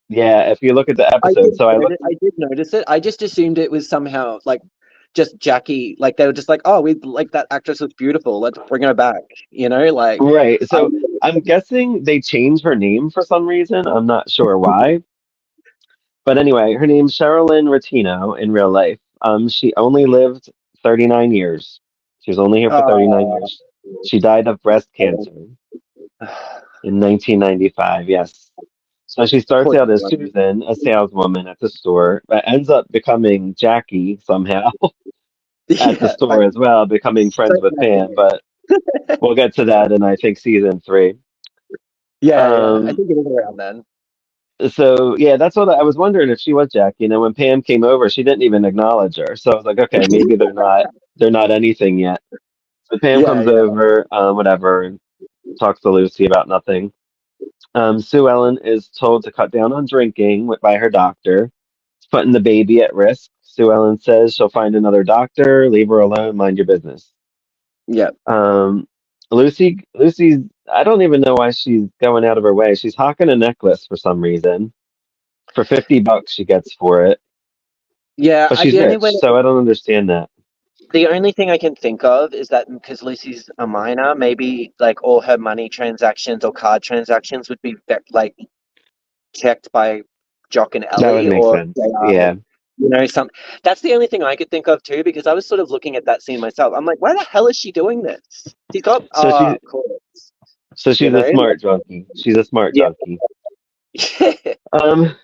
Yeah, if you look at the episode. So I looked. I did notice it. I just assumed it was somehow like just Jackie. Like they were just like, oh, we like that actress was beautiful. Let's bring her back. Like Right. I So I'm guessing they changed her name for some reason. I'm not sure why. But anyway, her name's Sherilyn Ratino in real life. She only lived 39 years. She was only here for 39 uh, years. She died of breast cancer in 1995. Yes. So she starts poor out as one. Susan, a saleswoman at the store, but ends up becoming Jackie somehow at the Yeah, store as well, becoming so friends with Pam. funny. But we'll get to that in I think season 3. Yeah. I Um, think it is around then. So yeah, that's what I was wondering if she was Jack. When Pam came over, she didn't even acknowledge her. So I was like, okay, maybe they're not anything yet. So Pam Yeah, comes yeah, over, whatever, and talks to Lucy about nothing. Sue Ellen is told to cut down on drinking by her doctor. It's putting the baby at risk. Sue Ellen says she'll find another doctor, leave her alone, mind your business. yeah. Um, Lucy's, I don't even know why she's going out of her way. She's hawking a necklace for some reason. For $50 she gets for it. Yeah, But she's the only way, rich, so I don't understand that. the only thing I can think of is that because Lucy's a minor, maybe like all her money transactions or card transactions would be like checked by Jock and That would Ellie make or sense. JR. Yeah. Some. That's the only thing I could think of too, because I was sort of looking at that scene myself. I'm like, why the hell is she doing this? She's got, So she of course, so you she's a know, smart junkie. She's a smart yeah. junkie. Um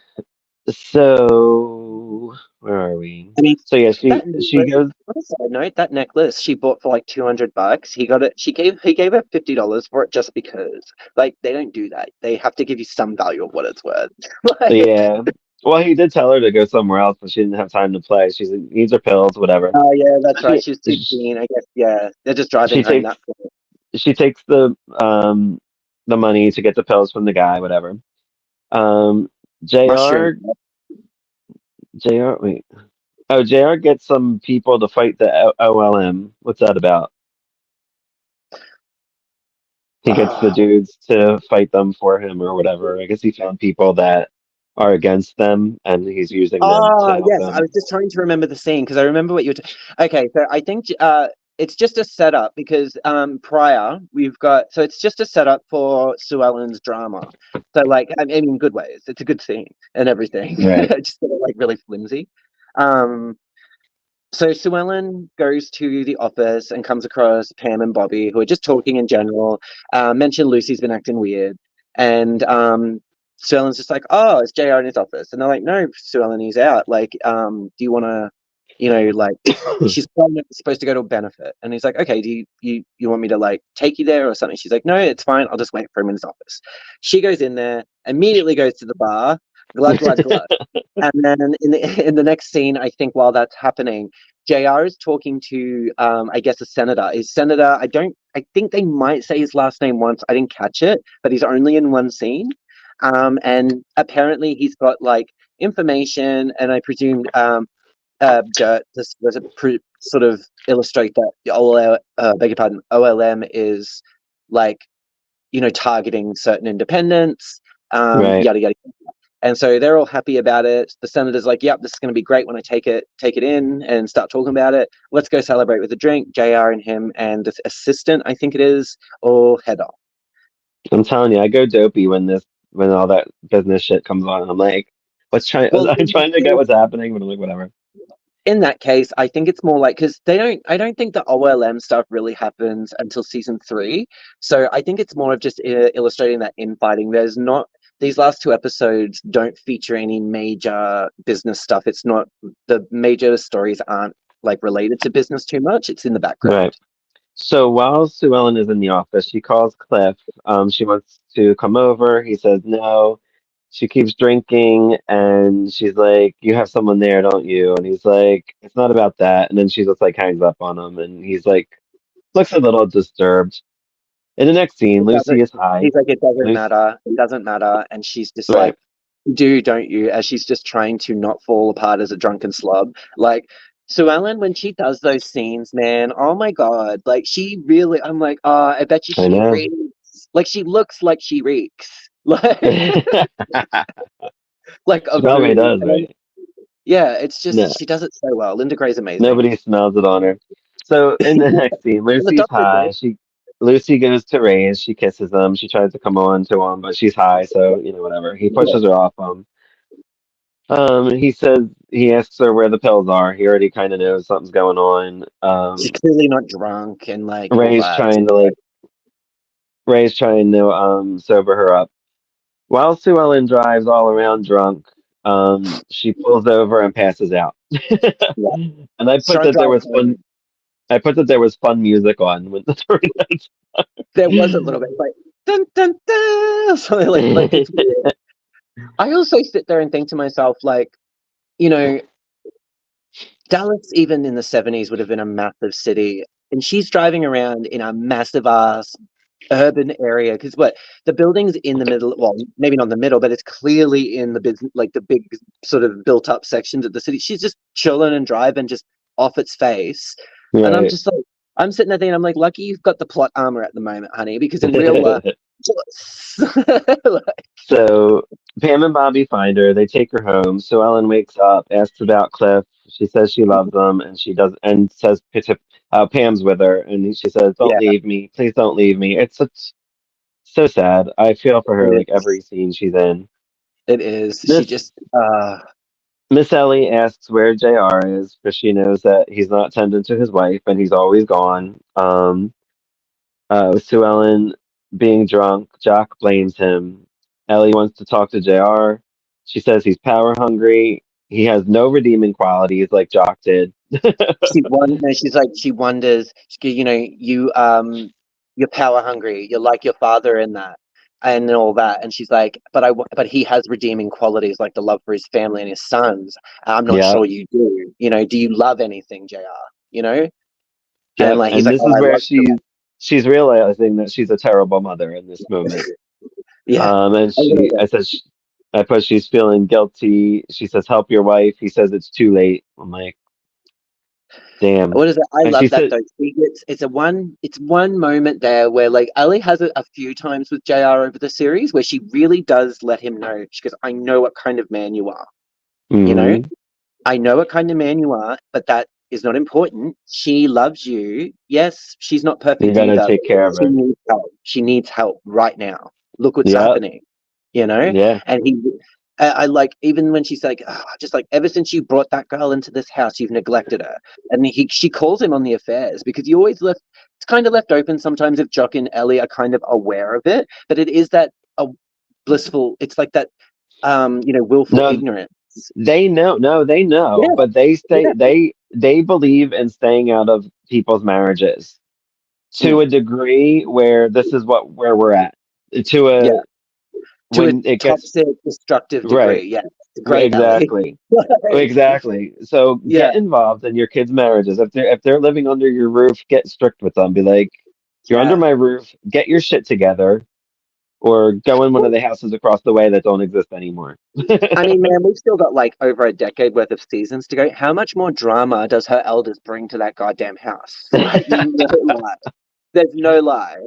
so where are we? I mean, So yeah, that she necklace. goes. On a side note, that necklace she bought for like $200. He got it. He gave her $50 for it just because. Like they don't do that. They have to give you some value of what it's worth. Like, Yeah. Well, he did tell her to go somewhere else, but she didn't have time to play. She needs her pills, whatever. oh yeah, So that's right. She was 16, I guess. Yeah, they're just driving she home takes that point. she takes the money to get the pills from the guy, whatever. Um, Mushroom. Jr. Jr. Wait. Oh, Jr. gets some people to fight the OLM. What's that about? He gets the Oh, dudes to fight them for him or whatever. I guess he found people that are against them, and he's using them to oh help yes, I them. was just trying to remember the scene because I remember what you were. Okay, so I think it's just a setup because prior we've got, so it's just a setup for Sue Ellen's drama. So like I mean in good ways, it's a good scene and everything. Right. Just sort of, like really flimsy. Um, so Sue Ellen goes to the office and comes across Pam and Bobby, who are just talking in general. Mention Lucy's been acting weird, and Sue Ellen's just like, "Oh, it's JR in his office," and they're like, "No, Sue Ellen, he's out. Like, do you want to, like, she's supposed to go to a benefit," and he's like, "Okay, do you want me to like take you there or something?" She's like, "No, it's fine. I'll just wait for him in his office." She goes in there, immediately goes to the bar, glug glug glug. And then in the next scene, I think while that's happening, JR is talking to I guess a senator. Is senator? I think they might say his last name once. I didn't catch it, but he's only in one scene. And apparently he's got like information, and I presume dirt to sort of illustrate that beg your pardon, OLM is like targeting certain independents, Right. yada yada. And so they're all happy about it. The senator's like, "Yep, this is going to be great when I take it in and start talking about it. Let's go celebrate with a drink." JR and him and the assistant, I think it is, all head off. I'm telling you, I go dopey when all that business shit comes on. I'm like, what's trying? Well, I'm trying to get what's happening, but I'm like, whatever. in that case, I think it's more like because they don't. I don't think the OLM stuff really happens until season 3. So I think it's more of just illustrating that infighting. There's not these last two episodes don't feature any major business stuff. It's not the major stories aren't like related to business too much. It's in the Right. background. So while Sue Ellen is in the office, she calls Cliff. She wants to come over. He says no. She keeps drinking, and she's like, "You have someone there, don't you?" And he's like, "It's not about that." And then she just like hangs up on him, and he's like, looks a little disturbed. In the next scene, It Lucy doesn't. is high. He's like, it doesn't Lucy, matter. It doesn't matter. And she's just right. like, do, don't you? As she's just trying to not fall apart as a drunken slob. Like, Sue Ellen, when she does those scenes, man, oh my God. Like, she really, I'm like, oh, I bet you I she know. reeks. Like, she looks like she reeks. Like She of probably booze. does, right? Yeah, it's No, just, she does it so well. Linda Gray's amazing. nobody smells it on her. So in the next scene, And the Lucy's doctor's high. great. Lucy goes to Ray's. She kisses him. She tries to come on to him, but she's high, so whatever. He Yeah. pushes her off him. He says he asks her where the pills are. He already kind of knows something's going on. She's clearly not drunk and like all Ray's that. trying to sober her up. While Sue Ellen drives all around drunk, she pulls over and passes out. Yeah. And I put Strong that there drive was fun. home. I put that there was fun music on when the tornadoes. There was a little bit like dun dun dun, something like it's weird. I also sit there and think to myself, like, you know, Dallas even in the 70s would have been a massive city, and she's driving around in a massive ass urban area because what the building's in the middle, well, maybe not in the middle, but it's clearly in the business, like the big sort of built up sections of the city. She's just chilling and driving just off its face, and I'm Right. just like. I'm sitting there thinking, I'm like, lucky you've got the plot armor at the moment, honey, because in real life, like, So Pam and Bobby find her. They take her home. So Ellen wakes up, asks about Cliff. She says she loves him, and she does, and says Pam's with her, and she says, "Don't yeah, leave me, please don't leave me." It's such so sad. I feel for her it like every is. scene she's in. It is. She Miss just, Miss Ellie asks where JR is because she knows that he's not tending to his wife and he's always gone. Sue Ellen being drunk, Jock blames him. Ellie wants to talk to JR. She says he's power hungry. He has no redeeming qualities like Jock did. she's like, she wonders, you're power hungry. You're like your father in that, and all that. And she's like, but he has redeeming qualities like the love for his family and his sons. I'm not Yeah, sure you do. Do you love anything, JR? You know? And yep. like, he's And like, this oh, is I where love you. she's realizing that she's a terrible mother in this moment. Yeah. And A little bit. I put she's feeling guilty. She says, "Help your wife." He says it's too late. I'm like, damn. What is it? I And she love that said, though. It's one moment there where like Ali has it a few times with JR over the series where she really does let him know. She goes, I know what kind of man you are, you know? mm, I know what kind of man you are, but that is not important. She loves you. Yes, she's not "You perfect gotta either. take care of She her." needs help. She needs help right now. Look what's Yep. happening, you know? Yeah. And I like, even when she's like, "Ah, just like, ever since you brought that girl into this house, you've neglected her." And she calls him on the affairs because you always it's kind of left open sometimes if Jock and Ellie are kind of aware of it, but it is that blissful, it's like that, willful No, ignorance. they know. No, they know, Yeah, but they yeah. stay. They believe in staying out of people's marriages to Mm. a degree where this is where we're at. To Yeah, a to a when it gets toxic, destructive right. degree. Yeah, great, Ellie. Exactly. Like, Exactly. So yeah, get involved in your kids' marriages. If they're living under your roof, get strict with them. Be like, you're under yeah. my roof. Get your shit together, or go in one of Well, the houses across the way that don't exist anymore. I mean, man, we've still got like over a decade worth of seasons to go. How much more drama does her elders bring to that goddamn house? Like, there's no lie. There's no lie.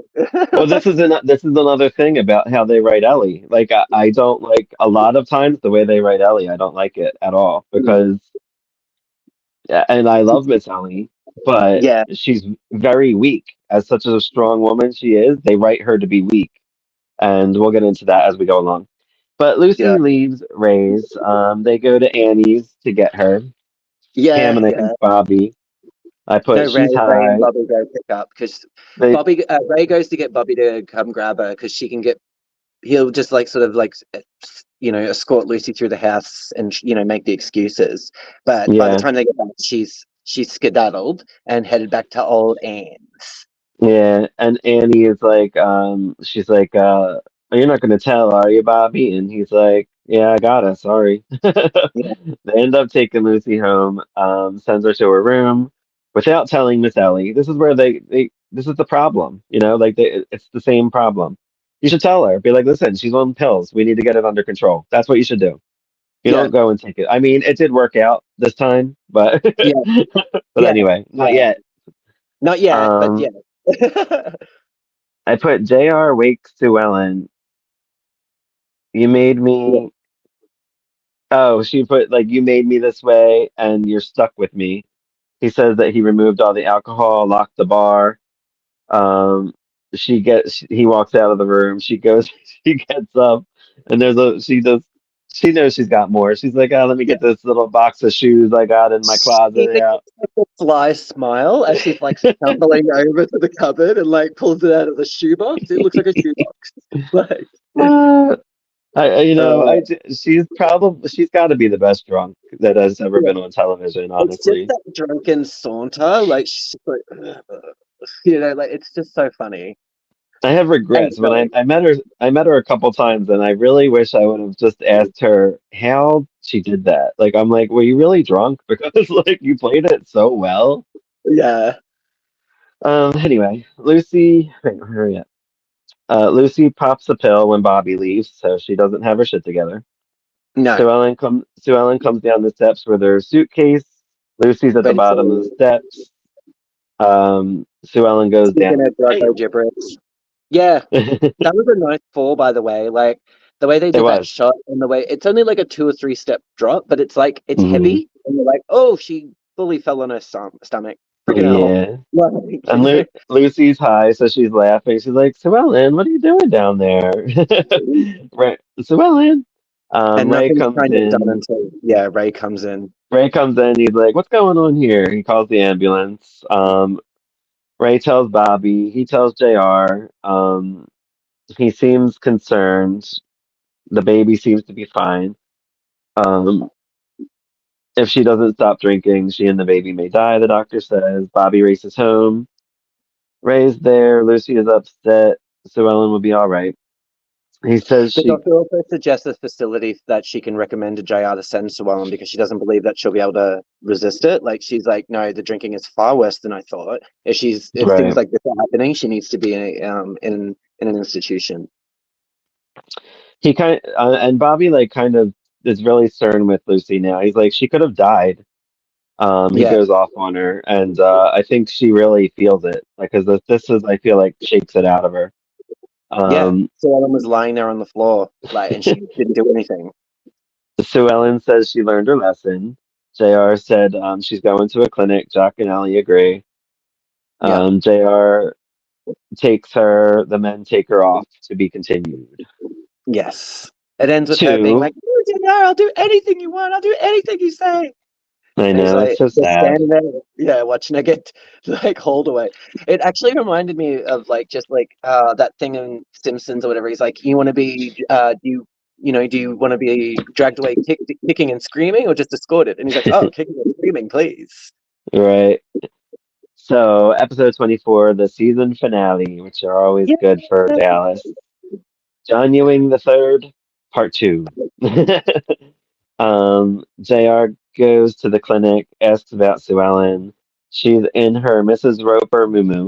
Well, this is another thing about how they write Ellie. Like I don't like a lot of times the way they write Ellie. I don't like it at all Mm. because and I love Miss Ellie, but Yeah, she's very weak. As such a strong woman she is, they write her to be weak, and we'll get into that as we go along. But yeah, Lucy leaves Ray's. They go to Annie's to get her. Pam yeah, and I yeah. think Bobby. I No, put she's Ray and high. Bobby go pick up because They Ray goes to get Bobby to come grab her because she can get. He'll just like sort of like escort Lucy through the house and make the excuses. But by the yeah. time they get back, she's skedaddled and headed back to old Anne's. Yeah, and Annie is like, she's like, you're not gonna tell, are you, Bobby? And he's like, yeah, I gotta, sorry. Yeah, They end up taking Lucy home, sends her to her room without telling Miss Ellie. This is where this is the problem, like it's the same problem. You should tell her, be like, listen, she's on pills. We need to get it under control. That's what you should do. You yeah, don't go and take it. I mean, it did work out this time, but yeah, but yeah. anyway, not Yeah. yet. Not yet, but Um, yeah. I put J.R. Wake Sue Ellen. You made Yeah, me. Oh, she put like you made me this way, and you're stuck with me. He says that he removed all the alcohol, locked the bar. Um, he walks out of the room. She goes, she gets up, and she knows she's got more. She's like, oh, let me yeah. get this little box of shoes I got in my She closet. even gets like a sly smile as she's like stumbling over to the cupboard and like pulls it out of the shoebox. It looks like a shoebox. Like, Yeah. uh, She's got to be the best drunk that has ever yeah. been on television, It's just honestly. that drunken saunter. Like, she's like, like it's just so funny. I have And regrets when silly. I met her a couple times, and I really wish I would have just asked her how she did that. Like, I'm like, were you really drunk? Because like you played it so well. Yeah. Anyway, Lucy, wait, where are we at? Lucy pops a pill when Bobby leaves, so she doesn't have her shit together. No. Sue Ellen comes down the steps with her suitcase. Lucy's at the Ready to bottom of the leave. steps. Sue Ellen goes Speaking down. of Broadway Bam! gibberish. Yeah, that was a nice fall, by the way. Like the way they It did that was. shot and the way it's only like a 2 or 3 step drop, but it's like it's Hmm. heavy, and you're like, oh, she fully fell on her stomach. Freaking hell! Yeah. Like, And Lucy's high, so she's laughing. She's like, Sue Ellen, what are you doing down there? Right. Sue Ellen. and Ray nothing's comes kind of done in. until yeah, Ray comes in. Ray comes in. He's like, what's going on here? He calls the ambulance. Ray tells Bobby. He tells JR. He seems concerned. The baby seems to be fine. Um, if she doesn't stop drinking, she and the baby may die, the doctor says. Bobby races home. Ray's there. Lucy is upset. Sue Ellen will be all right. He says The she. doctor also suggests a facility that she can recommend to JR to send Sue Ellen because she doesn't believe that she'll be able to resist it. Like she's like, no, the drinking is far worse than I thought. If things Right. like this are happening, she needs to be in an institution. He and Bobby like kind of is really stern with Lucy now. He's like, she could have died. He Yeah, goes off on her, and I think she really feels it. Like, because this is, I feel like, shakes it out of her. yeah. Um, Sue Ellen was lying there on the floor, like, and she didn't do anything. Sue Ellen says she learned her lesson. JR said she's going to a clinic. Jack and Allie agree. Yeah. JR takes her, the men take her off to be continued. Yes. It ends with her being Two, like, "Oh, JR, I'll do anything you want. I'll do anything you say." I And he's know, it's like so just sad. standing there, yeah, watching her get like hauled away. It actually reminded me of like just like that thing in Simpsons or whatever. He's like, "You want to be? Do you want to be dragged away kicking and screaming, or just escorted?" And he's like, "Oh, kicking and screaming, please." Right. So, episode 24, the season finale, which are always Yeah. good for Dallas. John Ewing the third, part two. JR goes to the clinic, asks about Sue Ellen. She's in her Mrs. Roper moo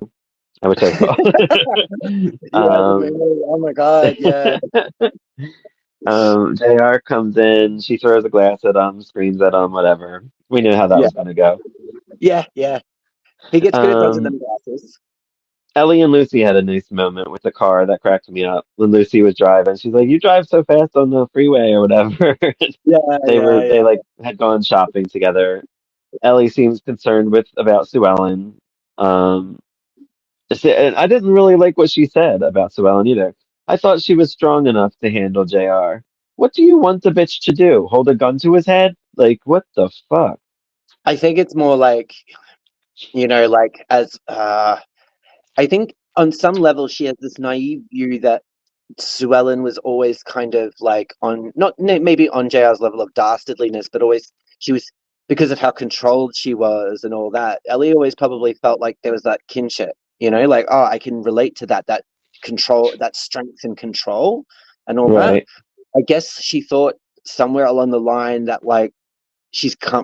which I saw. Yeah, the um, movie. Oh my God, yeah, JR comes in, she throws a glass at him, screams at him, whatever. We knew how that yeah, was going to go. yeah, yeah. He gets good at dodging Um, them glasses. Ellie and Lucy had a nice moment with the car that cracked me up when Lucy was driving. She's like, "You drive so fast on the freeway or whatever." Yeah, yeah, They yeah. like had gone shopping together. Ellie seems concerned with about Sue Ellen. Um, and I didn't really like what she said about Sue Ellen either. I thought she was strong enough to handle JR. What do you want the bitch to do? Hold a gun to his head? Like, what the fuck? I think it's more like like as I think on some level she has this naive view that Sue Ellen was always kind of like on not maybe on JR's level of dastardliness, but always she was because of how controlled she was and all that. Ellie always probably felt like there was that kinship, like oh, I can relate to that control, that strength and control, and all that. Right. I guess she thought somewhere along the line that like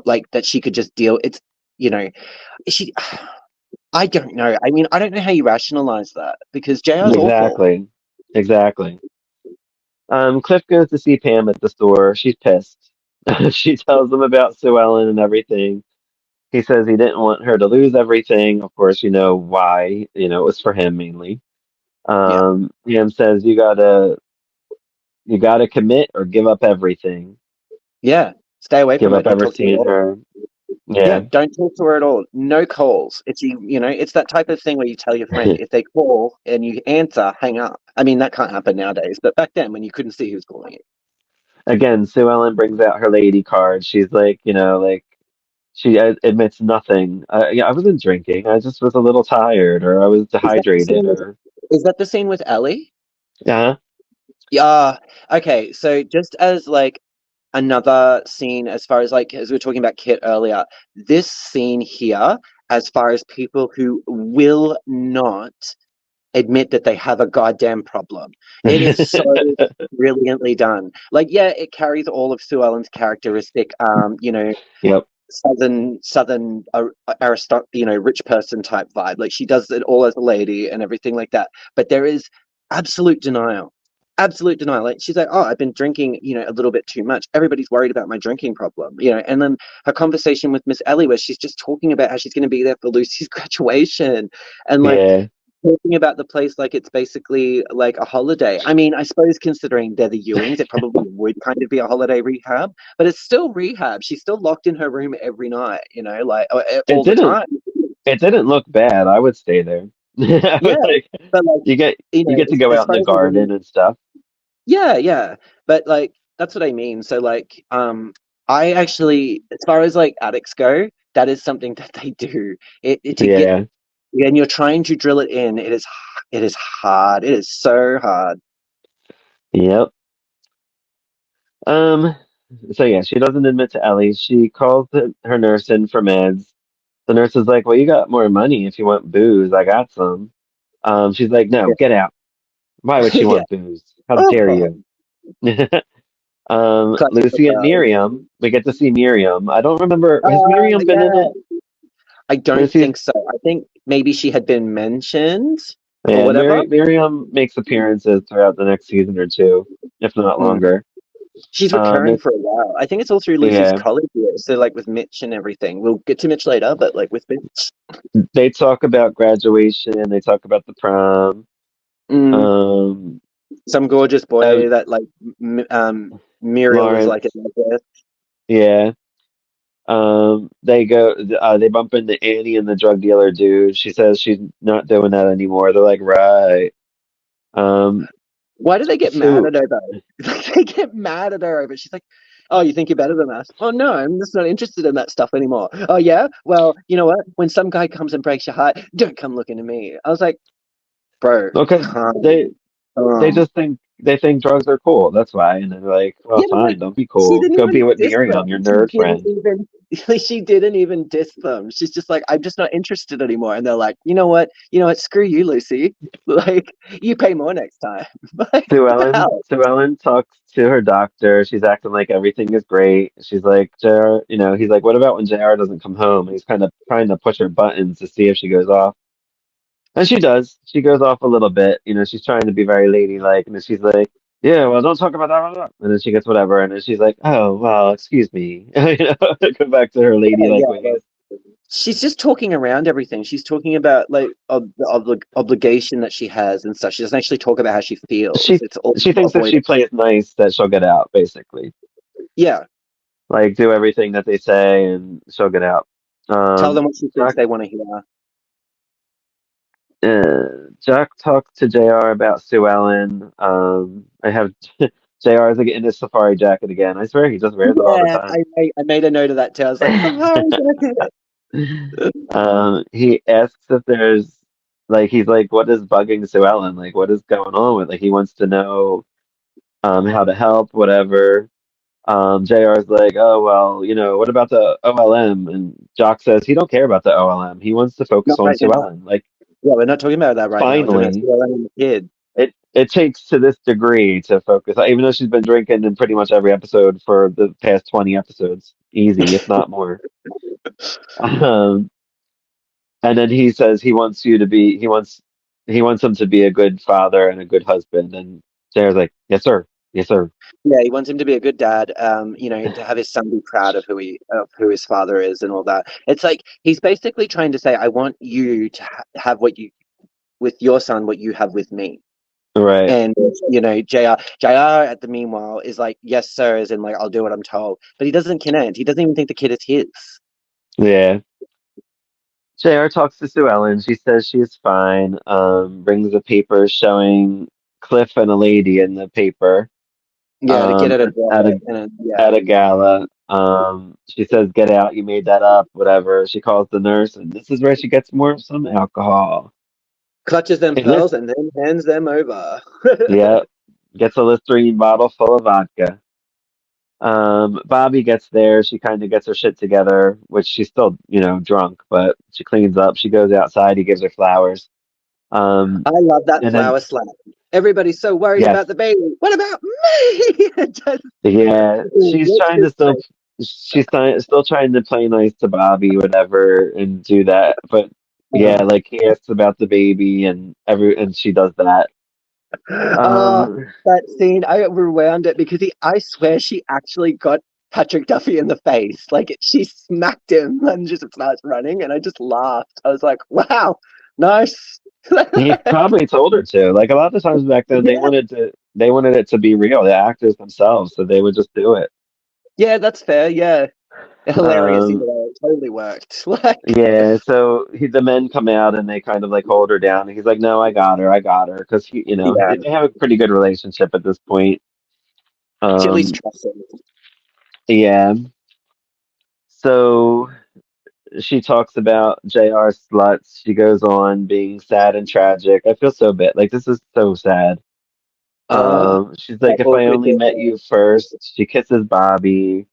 like that she could just deal. It's you know she. I don't know. I mean, I don't know how you rationalize that because JR's awful. Exactly. Exactly. Cliff goes to see Pam at the store. She's pissed. She tells him about Sue Ellen and everything. He says he didn't want her to lose everything. Of course, you know why. It was for him mainly. Yeah. Pam says you gotta commit or give up everything. Yeah, stay away Give from her. up Don't ever talk to her at seeing all. her. Yeah, Yeah. don't talk to her at all. No calls. It's that type of thing where you tell your friend if they call and you answer, hang up. I mean, that can't happen nowadays, but back then when you couldn't see who's calling you. Again, Sue Ellen brings out her lady card. She's like, like she admits nothing. Yeah, I wasn't drinking. I just was a little tired, or I was Is that the dehydrated, scene with or is that the scene with Ellie? yeah. Yeah. Okay, so just as like another scene as far as like as we were talking about Kit earlier, this scene here, as far as people who will not admit that they have a goddamn problem. It is so brilliantly done. Like, yeah, it carries all of Sue Ellen's characteristic, Yep. southern rich person type vibe. Like she does it all as a lady and everything like that. But there is absolute denial. absolute denial. Like she's like, "Oh, I've been drinking, a little bit too much. Everybody's worried about my drinking problem." And then her conversation with Miss Ellie, where she's just talking about how she's going to be there for Lucy's graduation, and like Yeah, talking about the place like it's basically like a holiday. I mean, I suppose considering they're the Ewings, it probably would kind of be a holiday rehab, but it's still rehab. She's still locked in her room every night, like it all the didn't time. it didn't look bad. I would stay there. I Yeah, was like, but like you get you get to go as out in far the as the garden and stuff. Yeah, yeah. But like that's what I mean. So like I actually as far as like addicts go, that is something that they do. It to get Yeah. and you're trying to drill it in, it is hard. It is so hard. Yep. Um. So yeah, she doesn't admit to Ellie. She calls her nurse in for meds. The nurse is like, "Well, you got more money if you want booze. I got some." She's like, "No, Yeah. get out. Why would she Yeah. want booze? How dare Oh, you?" clutches the Lucy and pearl. Miriam. We get to see Miriam. I don't remember. Has Miriam been in Yeah. it? I don't Lucy's think so. I think maybe she had been mentioned or yeah. whatever. Miriam makes appearances throughout the next season or two, if not Mm. longer. She's recurring It, for a while. I think it's all through Lucy's yeah. college years. So like with Mitch and everything. We'll get to Mitch later, but like with Mitch. They talk about graduation. They talk about the prom. Mm. Um, Some gorgeous uh, boy that like Muriel was like in Lawrence. love with. Yeah. They go. They bump into Annie and the drug dealer dude. She says she's not doing that anymore. They're like, right. Um, Why do they get mad so at her though? Like, they get mad at her over. She's like, "Oh, you think you're better than us? Oh no, I'm just not interested in that stuff anymore. Oh yeah, well, you know what? When some guy comes and breaks your heart, don't come looking to me." I was like, "Bro, because calm." they Um, just think they think drugs are cool. That's why. And they're like, well, yeah, but like fine, don't be she cool. didn't Go be even with diss Miriam, them. your She nerd didn't friend. even she didn't even diss them. She's just like, I'm just not interested anymore. And they're like, you know what? Screw you, Lucy. Like, you pay more next time. Like, what the hell? Sue Ellen talks to her doctor. She's acting like everything is great. She's like, JR, he's like, what about when JR doesn't come home? And he's kind of trying to push her buttons to see if she goes off. And she does. She goes off a little bit. She's trying to be very ladylike. And then she's like, yeah, well, don't talk about that. Blah, blah." And then she gets whatever. And then she's like, oh, well, excuse me. Go back to her Yeah, ladylike yeah. ways. She's just talking around everything. She's talking about like the obligation that she has and stuff. She doesn't actually talk about how she feels. She It's all she thinks if avoided. she plays nice that she'll get out, basically. Yeah, Like do everything that they say and she'll get out. tell Um, them what she thinks Jack they want to hear. Jack talked to JR about Sue Ellen. I have JR is in his safari jacket again. I swear he just wears it all the Yeah, time. I made a note of that too. I was like, He asks if there's like he's like, what is bugging Sue Ellen? Like, what is going on with? Like, he wants to know how to help, whatever. JR's like, oh well, what about the OLM? And Jock says he don't care about the OLM. He wants to focus not on right Sue now. Ellen. Like, Yeah, we're not talking about that right now. We're talking about finally, Stella and the kid. it takes to this degree to focus, even though she's been drinking in pretty much every episode for the past 20 episodes, easy, if not more. Um, and then he says he wants him to be a good father and a good husband. And JR's like, yes, sir, yes, sir. Yeah, he wants him to be a good dad. To have his son be proud of who his father is and all that. It's like he's basically trying to say, I want you to have what you with your son, what you have with me. Right. And Jr. at the meanwhile is like, yes, sir, as in like I'll do what I'm told. But he doesn't connect. He doesn't even think the kid is his. Yeah. JR talks to Sue Ellen. She says she's fine. Brings a paper showing Cliff and a lady in the paper. Yeah, the kid at a At door, a and yeah, at a gala. She says, "Get out! You made that up." Whatever. She calls the nurse, and this is where she gets some alcohol. clutches them And this, pearls and then hands them over. yeah, gets a Listerine bottle full of vodka. Bobby gets there. She kind of gets her shit together, which she's still, drunk, but she cleans up. She goes outside. He gives her flowers. Um, I love that and then flower slap. Everybody's so worried yes, about the baby. What about me? Just yeah, she's rips trying to his still, face. still trying to play nice to Bobby, whatever, and do that. But yeah, Um, like he asks about the baby, and she does that. Oh, Um, that scene, I rewound it because I swear she actually got Patrick Duffy in the face. Like she smacked him and just starts running, and I just laughed. I was like, "Wow, nice." he probably told her to. Like a lot of times back then, Yeah, they wanted it to be real, the actors themselves, so they would just do it. yeah, that's fair. Yeah, hilarious either Um, way. It totally worked. Like, yeah, so the men come out and they kind of like hold her down, and he's like, "No, I got her," because yeah, they have a pretty good relationship at this point. she at least Um, trusts him. yeah. So she talks about JR sluts. She goes on being sad and tragic. I feel so bad. Like this is so sad. Uh, She's like, that if I awkward only bit. met you first. She kisses Bobby,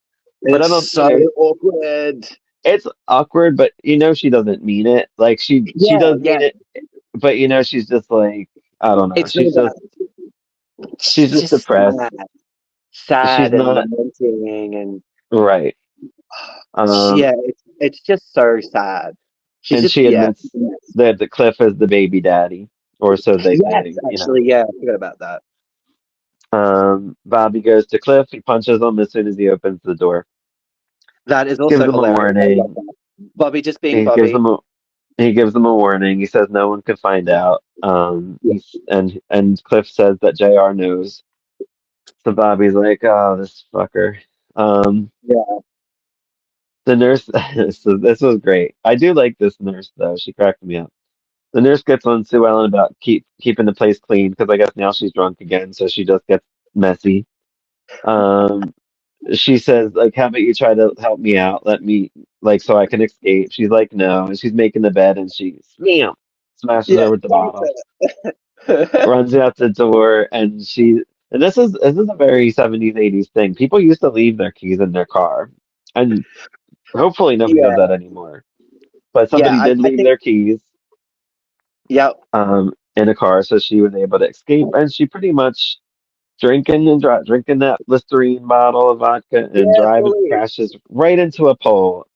but I It's don't, so awkward. it's awkward, but she doesn't mean it. Like she Yeah, does yeah. mean it, but she's just like, I don't know. It's not about. She's She's just just depressed. sad, She's sad and not lamenting, and right. yeah, Um, it's just so sad. She's and just she yeah. admits that the Cliff is the baby daddy, or so they Yes, say. actually, yeah, I forgot about that. Bobby goes to Cliff. He punches him as soon as he opens the door. That is Gives also him a hilarious. I love warning. that. Bobby just being He gives Bobby. him a he gives him a warning. He says no one could find out. Yeah, And Cliff says that JR knows. So Bobby's like, oh, this fucker. Um, yeah. the nurse. So this was great. I do like this nurse though. She cracked me up. The nurse gets on Sue Ellen about keeping the place clean because I guess now she's drunk again, so she just gets messy. Um, she says like, how about you try to help me out, let me like so I can escape. She's like, no, and she's making the bed and she smashes her Yeah, with the bottle, yeah. runs out the door, and this is a very 70s 80s thing. People used to leave their keys in their car, and hopefully nobody does that anymore, but Yeah, somebody did I leave think their keys yeah, in a car, so she was able to escape, and she pretty much drinking that Listerine bottle of vodka and yeah, driving, fully. crashes right into a pole.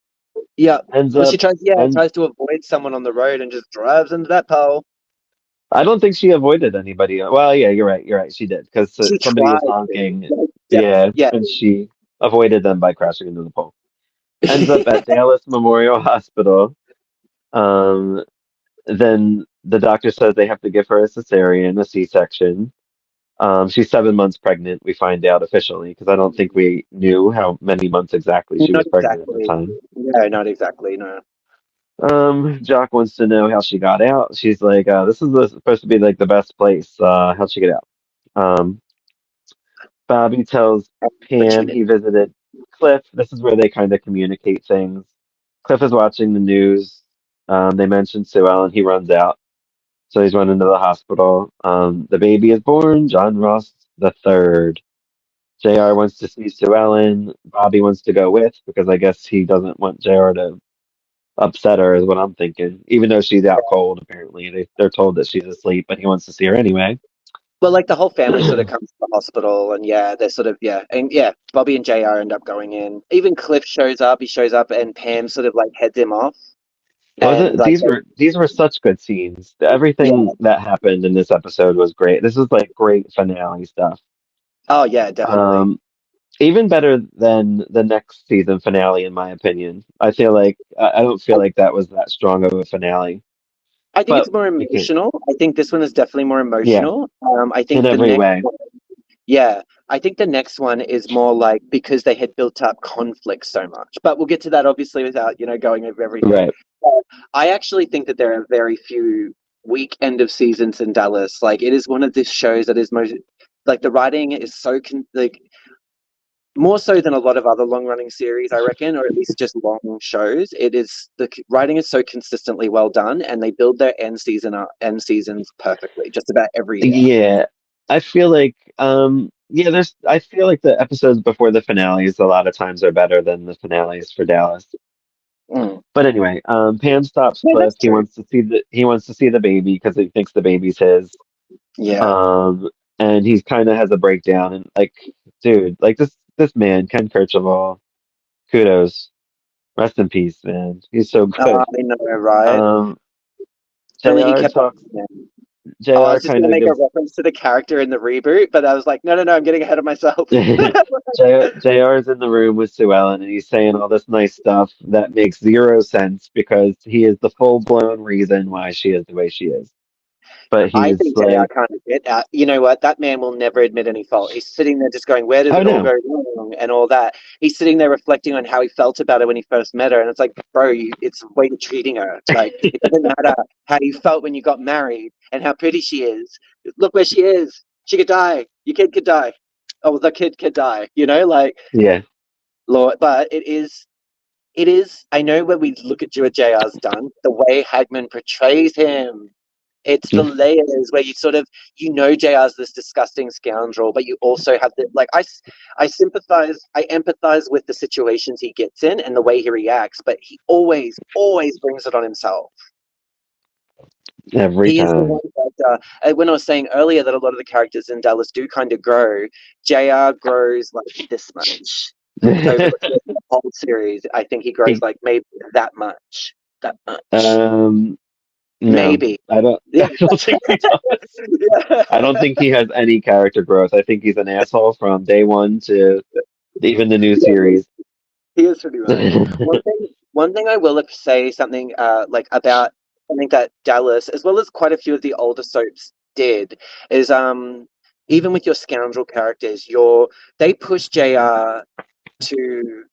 Yeah. Ends Well, she up, tries, and tries to avoid someone on the road and just drives into that pole. I don't think she avoided anybody. Well, yeah, you're right. You're right. She did because She somebody was tried to. honking. Like, Yeah, yeah. and she avoided them by crashing into the pole. Ends up at Dallas Memorial Hospital. Um, then the doctor says they have to give her a cesarean, a C-section. She's 7 months pregnant. We find out officially because I don't think we knew how many months exactly she Not was pregnant at the exactly. time. No, not exactly. No. Jock wants to know how she got out. She's like, "This is supposed to be like the best place. How'd she get out?" Um, Bobby tells Pam Opportunity. he visited Cliff. This is where they kind of communicate things. Cliff is watching the news. They mention Sue Ellen. He runs out. So he's running to the hospital. The baby is born, John Ross the third. JR wants to see Sue Ellen. Bobby wants to go with because I guess he doesn't want JR to upset her, is what I'm thinking. Even though she's out cold, apparently. They're told that she's asleep, but he wants to see her anyway. Well, like the whole family sort of comes to the hospital, and yeah, they're sort of and yeah, Bobby and JR end up going in. Even Cliff shows up. He shows up, and Pam sort of like heads him off, and Wasn't like these were such good scenes. yeah, Everything that happened in this episode was great. This is like great finale stuff. oh yeah, definitely. Um, Even better than the next season finale, in my opinion. I don't feel like that was that strong of a finale, I think but it's more you can't. emotional. I think this one is definitely more Yeah, emotional. I in think the every next way. one, yeah, I think the next one is more like because they had built up conflict so much. But we'll get to that obviously without, going over everything. Right. I actually think that there are very few weak end of seasons in Dallas. Like it is one of the shows that is most like the writing is like more so than a lot of other long running series, I reckon, or at least just long shows. It is the writing is so consistently well done, and they build their end seasons perfectly, just about every year. Yeah, I feel like yeah, I feel like the episodes before the finales a lot of times are better than the finales for Dallas. Mm. But anyway, Pam stops Yeah, Cliff. that's true. He wants to see the baby because he thinks the baby's his. Yeah. Um, and he kind of has a breakdown and like, dude, like this man, Ken Kercheval, kudos, rest in peace, man. He's so good. I know, right? Um, And then he Jr. kept talks. on. Oh, I JR was just kind going to of make a gives reference to the character in the reboot, but I was like, no, no, no, I'm getting ahead of myself. JR's in the room with Sue Ellen and he's saying all this nice stuff that makes zero sense because he is the full-blown reason why she is the way she is. But I he's think JR like, can't admit that. You know what? That man will never admit any fault. He's sitting there just going, where did oh it all no. go wrong and all that. He's sitting there reflecting on how he felt about her when he first met her. And it's like, bro, it's the way you're treating her. Like, it doesn't matter how you felt when you got married and how pretty she is. Look where she is. She could die. Your kid could die. Oh, the kid could die. You know, like, Yeah. Lord, but it is. I know when we look at what JR's done, the way Hagman portrays him. It's the layers where JR's this disgusting scoundrel, but you also have the like I sympathize, I empathize with the situations he gets in and the way he reacts, but he always brings it on himself. Every He is the time. one that, when I was saying earlier that a lot of the characters in Dallas do kind of grow, JR grows like this much over the course of the whole series. I think he grows He like maybe that much, that much, um no. maybe. I don't Yeah. I don't think he does. I don't Yeah. think he has any character growth. I think he's an asshole from day one to even the new Yeah, series. he is pretty much. One thing I will say something like about something that Dallas, as well as quite a few of the older soaps, did is even with your scoundrel characters, they push JR to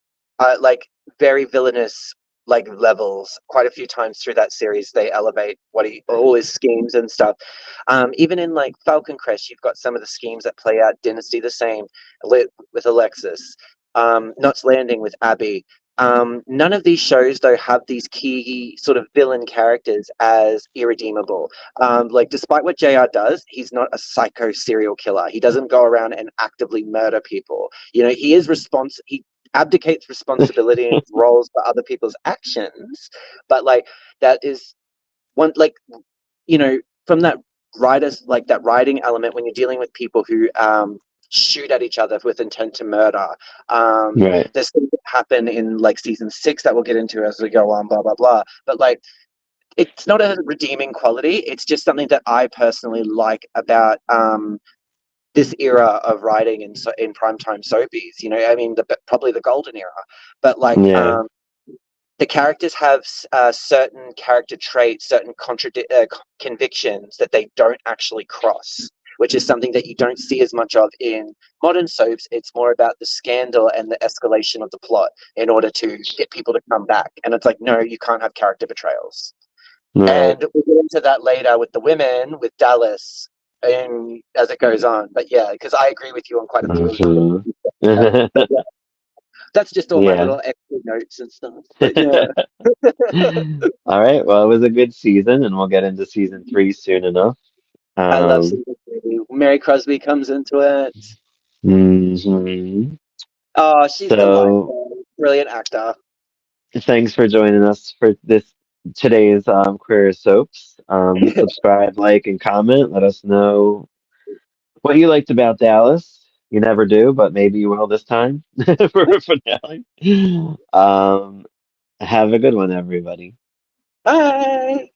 like very villainous like levels quite a few times through that series. They elevate all his schemes and stuff. Even in like Falcon Crest, you've got some of the schemes that play out. Dynasty the same with Alexis. Knots Landing with Abby. None of these shows though have these key sort of villain characters as irredeemable. Like despite what JR does, he's not a psycho serial killer. He doesn't go around and actively murder people. He abdicates responsibility and roles for other people's actions, but like that is one like from that that writing element when you're dealing with people who shoot at each other with intent to murder. Right. There's things that happen in like season 6 that we'll get into as we go on, blah blah blah, but like it's not a redeeming quality. It's just something that I personally like about this era of writing in primetime soapies. I mean, probably the golden era, but like Yeah. the characters have certain character traits, certain convictions that they don't actually cross, which is something that you don't see as much of in modern soaps. It's more about the scandal and the escalation of the plot in order to get people to come back. And it's like, no, you can't have character betrayals. Right. And we'll get into that later with the women, with Dallas, and as it goes on. But yeah, because I agree with you on quite a few of the things. Mhm. But yeah, that's just all my Yeah. little extra notes and stuff. But yeah, All right. Well, it was a good season, and we'll get into season three soon enough. I love Um, season 3. Mary Crosby comes into it. mhm. Oh, she's So, delightful. Brilliant actor. thanks for joining us for today's Queer Soaps. Subscribe, like, and comment. Let us know what you liked about Dallas. You never do, but maybe you will this time for a finale. Have a good one, everybody. Bye.